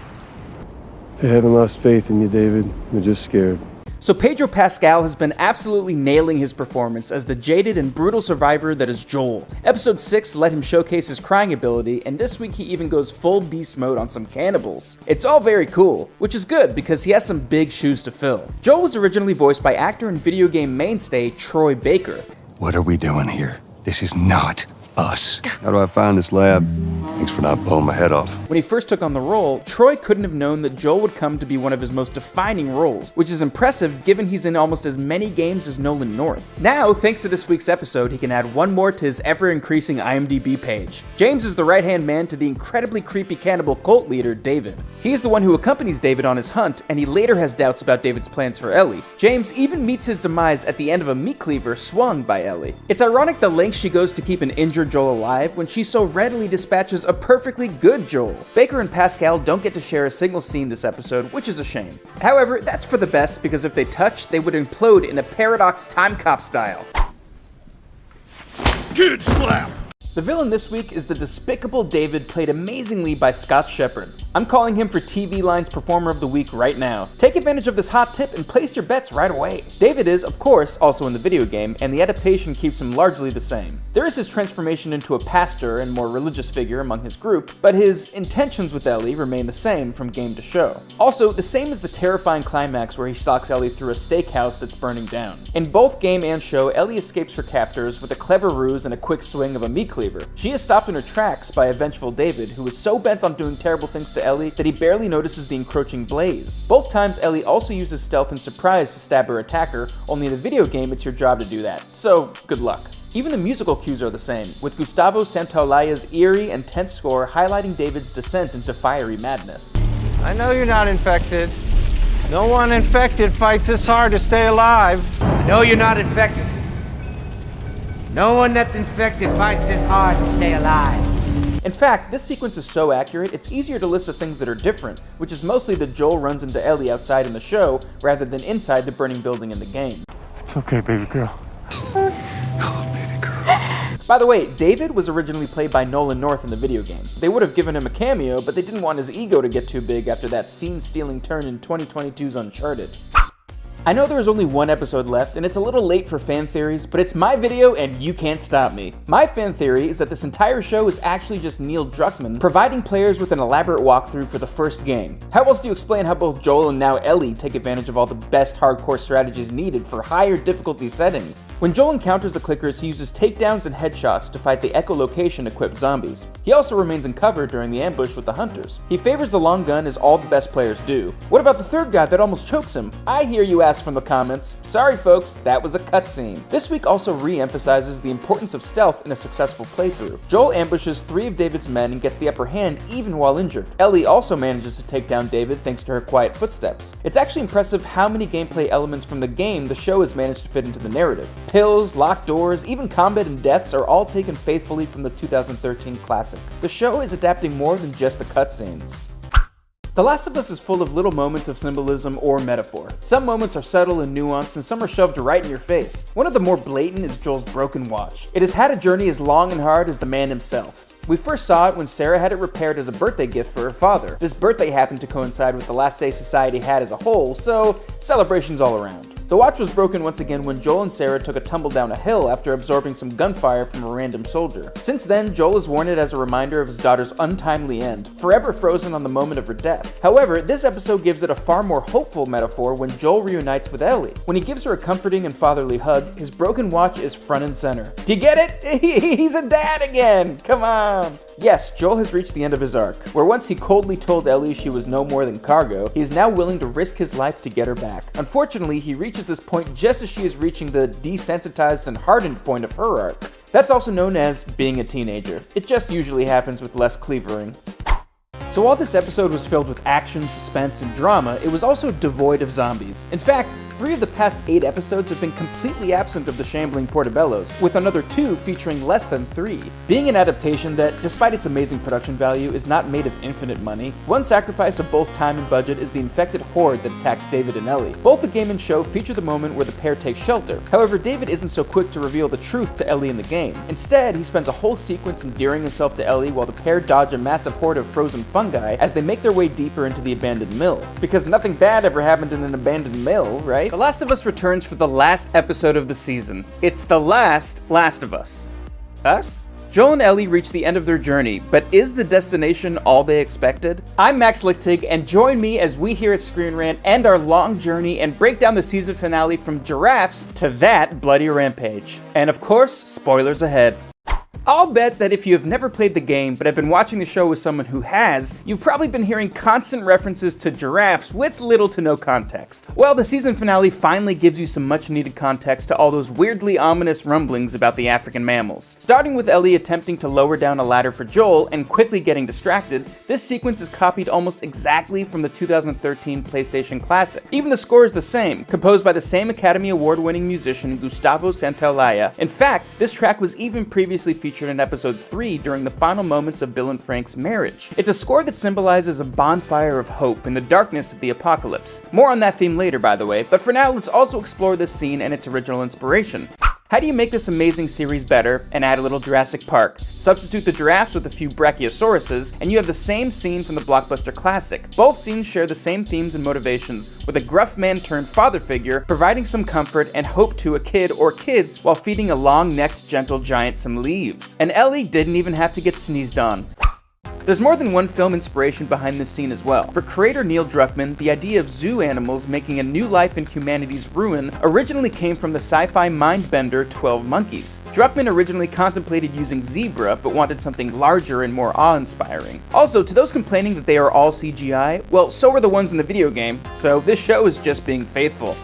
I haven't lost faith in you, David. We're just scared. So Pedro Pascal has been absolutely nailing his performance as the jaded and brutal survivor that is Joel. Episode 6 let him showcase his crying ability, and this week he even goes full beast mode on some cannibals. It's all very cool, which is good because he has some big shoes to fill. Joel was originally voiced by actor and video game mainstay Troy Baker. What are we doing here? This is not us. How do I find this lab? Thanks for not blowing my head off. When he first took on the role, Troy couldn't have known that Joel would come to be one of his most defining roles, which is impressive given he's in almost as many games as Nolan North. Now, thanks to this week's episode, he can add one more to his ever-increasing IMDb page. James is the right-hand man to the incredibly creepy cannibal cult leader, David. He is the one who accompanies David on his hunt, and he later has doubts about David's plans for Ellie. James even meets his demise at the end of a meat cleaver swung by Ellie. It's ironic the lengths she goes to keep an injured Joel alive when she so readily dispatches a a perfectly good Joel. Baker and Pascal don't get to share a single scene this episode, which is a shame. However, that's for the best because if they touched, they would implode in a Paradox Time Cop style. Kid slap! The villain this week is the despicable David, played amazingly by Scott Shepherd. I'm calling him for TV Line's Performer of the Week right now. Take advantage of this hot tip and place your bets right away. David is, of course, also in the video game, and the adaptation keeps him largely the same. There is his transformation into a pastor and more religious figure among his group, but his intentions with Ellie remain the same from game to show. Also, the same as the terrifying climax where he stalks Ellie through a steakhouse that's burning down. In both game and show, Ellie escapes her captors with a clever ruse and a quick swing of a meat cleaver. She is stopped in her tracks by a vengeful David, who is so bent on doing terrible things to Ellie that he barely notices the encroaching blaze. Both times, Ellie also uses stealth and surprise to stab her attacker, only in the video game it's your job to do that, so good luck. Even the musical cues are the same, with Gustavo Santaolalla's eerie and tense score highlighting David's descent into fiery madness. I know you're not infected. No one infected fights this hard to stay alive. I know you're not infected. No one that's infected fights this hard to stay alive. In fact, this sequence is so accurate, it's easier to list the things that are different, which is mostly that Joel runs into Ellie outside in the show, rather than inside the burning building in the game. It's okay, baby girl. By the way, David was originally played by Nolan North in the video game. They would have given him a cameo, but they didn't want his ego to get too big after that scene-stealing turn in 2022's Uncharted. I know there is only one episode left, and it's a little late for fan theories, but it's my video and you can't stop me. My fan theory is that this entire show is actually just Neil Druckmann providing players with an elaborate walkthrough for the first game. How else do you explain how both Joel and now Ellie take advantage of all the best hardcore strategies needed for higher difficulty settings? When Joel encounters the clickers, he uses takedowns and headshots to fight the echolocation-equipped zombies. He also remains in cover during the ambush with the hunters. He favors the long gun as all the best players do. What about the third guy that almost chokes him? I hear you ask from the comments. Sorry folks, that was a cutscene. This week also re-emphasizes the importance of stealth in a successful playthrough. Joel ambushes 3 of David's men and gets the upper hand even while injured. Ellie also manages to take down David thanks to her quiet footsteps. It's actually impressive how many gameplay elements from the game the show has managed to fit into the narrative. Pills, locked doors, even combat and deaths are all taken faithfully from the 2013 classic. The show is adapting more than just the cutscenes. The Last of Us is full of little moments of symbolism or metaphor. Some moments are subtle and nuanced, and some are shoved right in your face. One of the more blatant is Joel's broken watch. It has had a journey as long and hard as the man himself. We first saw it when Sarah had it repaired as a birthday gift for her father. This birthday happened to coincide with the last day society had as a whole, so celebrations all around. The watch was broken once again when Joel and Sarah took a tumble down a hill after absorbing some gunfire from a random soldier. Since then, Joel has worn it as a reminder of his daughter's untimely end, forever frozen on the moment of her death. However, this episode gives it a far more hopeful metaphor when Joel reunites with Ellie. When he gives her a comforting and fatherly hug, his broken watch is front and center. Do you get it? He's a dad again! Come on! Yes, Joel has reached the end of his arc, where once he coldly told Ellie she was no more than cargo, he is now willing to risk his life to get her back. Unfortunately, he reaches this point just as she is reaching the desensitized and hardened point of her arc. That's also known as being a teenager. It just usually happens with less cleavering. So while this episode was filled with action, suspense, and drama, it was also devoid of zombies. In fact, 3 of the past 8 episodes have been completely absent of the shambling portobellos, with another 2 featuring less than 3. Being an adaptation that, despite its amazing production value, is not made of infinite money, one sacrifice of both time and budget is the infected horde that attacks David and Ellie. Both the game and show feature the moment where the pair take shelter. However, David isn't so quick to reveal the truth to Ellie in the game. Instead, he spends a whole sequence endearing himself to Ellie while the pair dodge a massive horde of frozen fungi as they make their way deeper into the abandoned mill. Because nothing bad ever happened in an abandoned mill, right? The Last of Us returns for the last episode of the season. It's the last of Us. Us? Joel and Ellie reach the end of their journey, but is the destination all they expected? I'm Max Lichtig, and join me as we here at Screen Rant end our long journey and break down the season finale from giraffes to that bloody rampage. And of course, spoilers ahead. I'll bet that if you have never played the game but have been watching the show with someone who has, you've probably been hearing constant references to giraffes with little to no context. Well, the season finale finally gives you some much needed context to all those weirdly ominous rumblings about the African mammals. Starting with Ellie attempting to lower down a ladder for Joel and quickly getting distracted, this sequence is copied almost exactly from the 2013 PlayStation Classic. Even the score is the same, composed by the same Academy Award-winning musician Gustavo Santaolalla. In fact, this track was even previously featured featured in episode 3 during the final moments of Bill and Frank's marriage. It's a score that symbolizes a bonfire of hope in the darkness of the apocalypse. More on that theme later, by the way, but for now, let's also explore this scene and its original inspiration. How do you make this amazing series better and add a little Jurassic Park? Substitute the giraffes with a few brachiosauruses, and you have the same scene from the blockbuster classic. Both scenes share the same themes and motivations, with a gruff man turned father figure providing some comfort and hope to a kid or kids while feeding a long-necked gentle giant some leaves. And Ellie didn't even have to get sneezed on. There's more than one film inspiration behind this scene as well. For creator Neil Druckmann, the idea of zoo animals making a new life in humanity's ruin originally came from the sci-fi mind-bender 12 Monkeys. Druckmann originally contemplated using zebra, but wanted something larger and more awe-inspiring. Also, to those complaining that they are all CGI, well, so were the ones in the video game, so this show is just being faithful.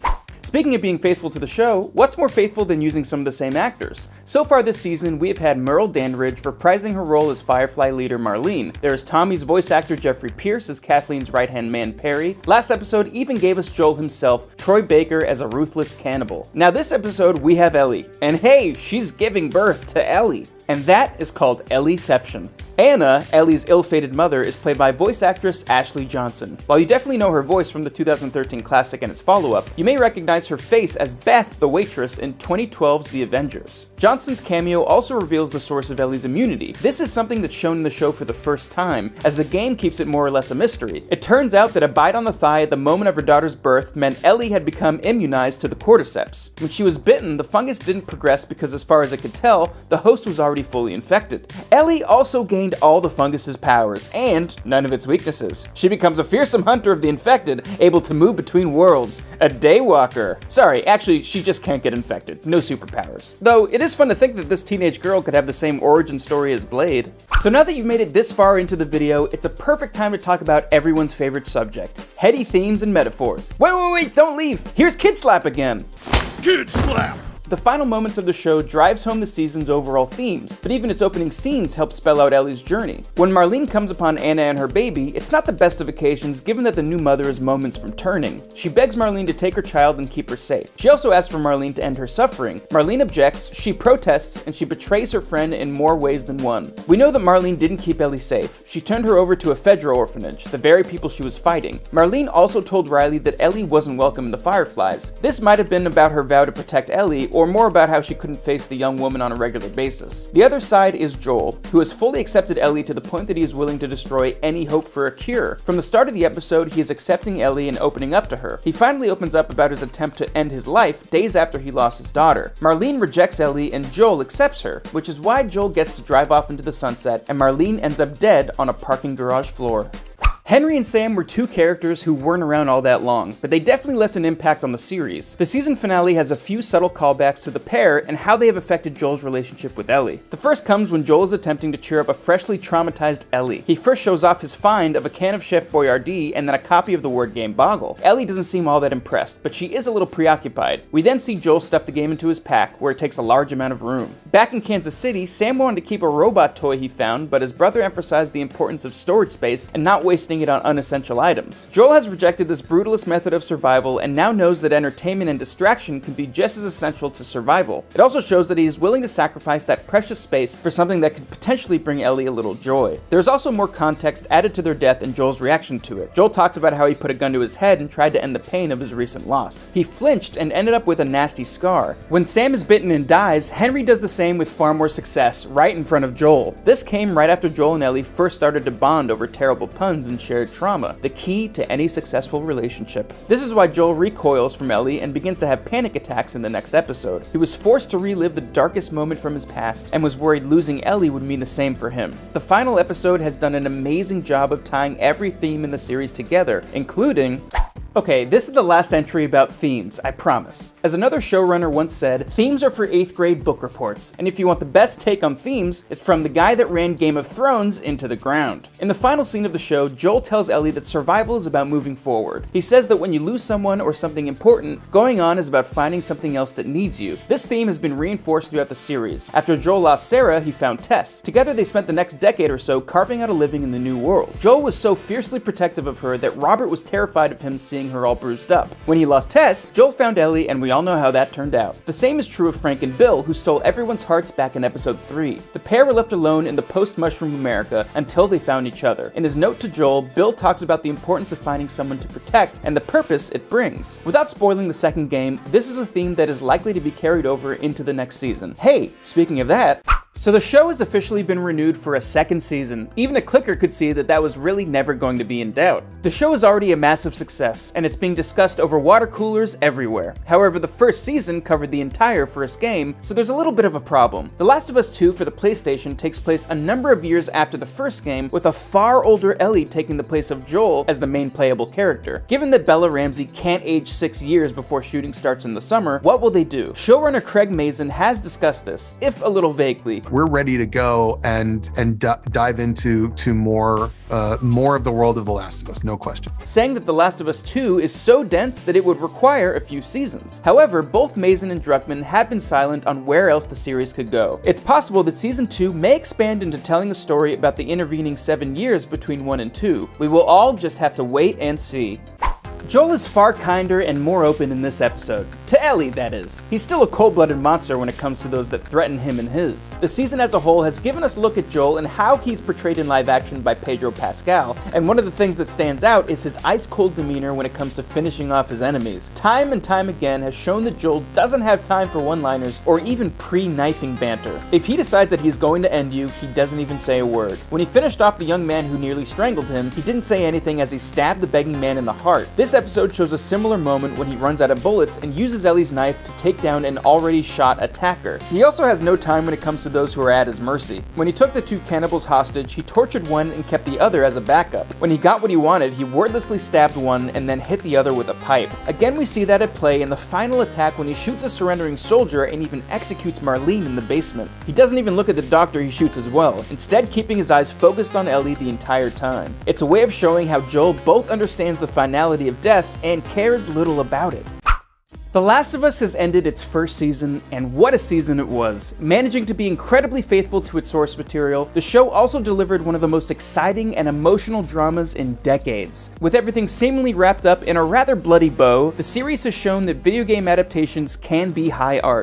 Speaking of being faithful to the show, what's more faithful than using some of the same actors? So far this season, we have had Merle Dandridge reprising her role as Firefly leader Marlene. There's Tommy's voice actor Jeffrey Pierce as Kathleen's right-hand man Perry. Last episode even gave us Joel himself, Troy Baker, as a ruthless cannibal. Now this episode, we have Ellie. And hey, she's giving birth to Ellie. And that is called Ellieception. Anna, Ellie's ill-fated mother, is played by voice actress Ashley Johnson. While you definitely know her voice from the 2013 classic and its follow-up, you may recognize her face as Beth, the waitress, in 2012's The Avengers. Johnson's cameo also reveals the source of Ellie's immunity. This is something that's shown in the show for the first time, as the game keeps it more or less a mystery. It turns out that a bite on the thigh at the moment of her daughter's birth meant Ellie had become immunized to the cordyceps. When she was bitten, the fungus didn't progress because, as far as it could tell, the host was already fully infected. Ellie also gained all the fungus's powers, and none of its weaknesses. She becomes a fearsome hunter of the infected, able to move between worlds. A daywalker. Sorry, actually, she just can't get infected. No superpowers. Though, it is fun to think that this teenage girl could have the same origin story as Blade. So now that you've made it this far into the video, it's a perfect time to talk about everyone's favorite subject. Heady themes and metaphors. Wait, don't leave! Here's Kid Slap again! Kid Slap! The final moments of the show drives home the season's overall themes, but even its opening scenes help spell out Ellie's journey. When Marlene comes upon Anna and her baby, it's not the best of occasions given that the new mother is moments from turning. She begs Marlene to take her child and keep her safe. She also asks for Marlene to end her suffering. Marlene objects, she protests, and she betrays her friend in more ways than one. We know that Marlene didn't keep Ellie safe. She turned her over to a Fedra orphanage, the very people she was fighting. Marlene also told Riley that Ellie wasn't welcome in the Fireflies. This might have been about her vow to protect Ellie, or more about how she couldn't face the young woman on a regular basis. The other side is Joel, who has fully accepted Ellie to the point that he is willing to destroy any hope for a cure. From the start of the episode, he is accepting Ellie and opening up to her. He finally opens up about his attempt to end his life days after he lost his daughter. Marlene rejects Ellie and Joel accepts her, which is why Joel gets to drive off into the sunset and Marlene ends up dead on a parking garage floor. Henry and Sam were two characters who weren't around all that long, but they definitely left an impact on the series. The season finale has a few subtle callbacks to the pair and how they have affected Joel's relationship with Ellie. The first comes when Joel is attempting to cheer up a freshly traumatized Ellie. He first shows off his find of a can of Chef Boyardee and then a copy of the word game Boggle. Ellie doesn't seem all that impressed, but she is a little preoccupied. We then see Joel stuff the game into his pack, where it takes a large amount of room. Back in Kansas City, Sam wanted to keep a robot toy he found, but his brother emphasized the importance of storage space and not wasting it on unessential items. Joel has rejected this brutalist method of survival and now knows that entertainment and distraction can be just as essential to survival. It also shows that he is willing to sacrifice that precious space for something that could potentially bring Ellie a little joy. There's also more context added to their death and Joel's reaction to it. Joel talks about how he put a gun to his head and tried to end the pain of his recent loss. He flinched and ended up with a nasty scar. When Sam is bitten and dies, Henry does the same with far more success, right in front of Joel. This came right after Joel and Ellie first started to bond over terrible puns and shared trauma, the key to any successful relationship. This is why Joel recoils from Ellie and begins to have panic attacks in the next episode. He was forced to relive the darkest moment from his past and was worried losing Ellie would mean the same for him. The final episode has done an amazing job of tying every theme in the series together, including... Okay, this is the last entry about themes, I promise. As another showrunner once said, themes are for 8th grade book reports, and if you want the best take on themes, it's from the guy that ran Game of Thrones into the ground. In the final scene of the show, Joel tells Ellie that survival is about moving forward. He says that when you lose someone or something important, going on is about finding something else that needs you. This theme has been reinforced throughout the series. After Joel lost Sarah, he found Tess. Together they spent the next decade or so carving out a living in the new world. Joel was so fiercely protective of her that Robert was terrified of him seeing seeing her all bruised up. When he lost Tess, Joel found Ellie, and we all know how that turned out. The same is true of Frank and Bill, who stole everyone's hearts back in episode 3. The pair were left alone in the post-Mushroom America until they found each other. In his note to Joel, Bill talks about the importance of finding someone to protect and the purpose it brings. Without spoiling the second game, this is a theme that is likely to be carried over into the next season. Hey, speaking of that, so the show has officially been renewed for a second season. Even a clicker could see that that was really never going to be in doubt. The show is already a massive success, and it's being discussed over water coolers everywhere. However, the first season covered the entire first game, so there's a little bit of a problem. The Last of Us 2 for the PlayStation takes place a number of years after the first game, with a far older Ellie taking the place of Joel as the main playable character. Given that Bella Ramsey can't age 6 years before shooting starts in the summer, what will they do? Showrunner Craig Mazin has discussed this, if a little vaguely. We're ready to go and dive into more of the world of The Last of Us, no question. Saying that The Last of Us 2 is so dense that it would require a few seasons. However, both Mazin and Druckmann have been silent on where else the series could go. It's possible that Season 2 may expand into telling a story about the intervening 7 years between 1 and 2. We will all just have to wait and see. Joel is far kinder and more open in this episode. To Ellie, that is. He's still a cold-blooded monster when it comes to those that threaten him and his. The season as a whole has given us a look at Joel and how he's portrayed in live action by Pedro Pascal, and one of the things that stands out is his ice-cold demeanor when it comes to finishing off his enemies. Time and time again has shown that Joel doesn't have time for one-liners or even pre-knifing banter. If he decides that he's going to end you, he doesn't even say a word. When he finished off the young man who nearly strangled him, he didn't say anything as he stabbed the begging man in the heart. This episode shows a similar moment when he runs out of bullets and uses Ellie's knife to take down an already shot attacker. He also has no time when it comes to those who are at his mercy. When he took the 2 cannibals hostage, he tortured one and kept the other as a backup. When he got what he wanted, he wordlessly stabbed one and then hit the other with a pipe. Again, we see that at play in the final attack when he shoots a surrendering soldier and even executes Marlene in the basement. He doesn't even look at the doctor he shoots as well, instead keeping his eyes focused on Ellie the entire time. It's a way of showing how Joel both understands the finality of death and cares little about it. The Last of Us has ended its first season, and what a season it was. Managing to be incredibly faithful to its source material, the show also delivered one of the most exciting and emotional dramas in decades. With everything seemingly wrapped up in a rather bloody bow, the series has shown that video game adaptations can be high art.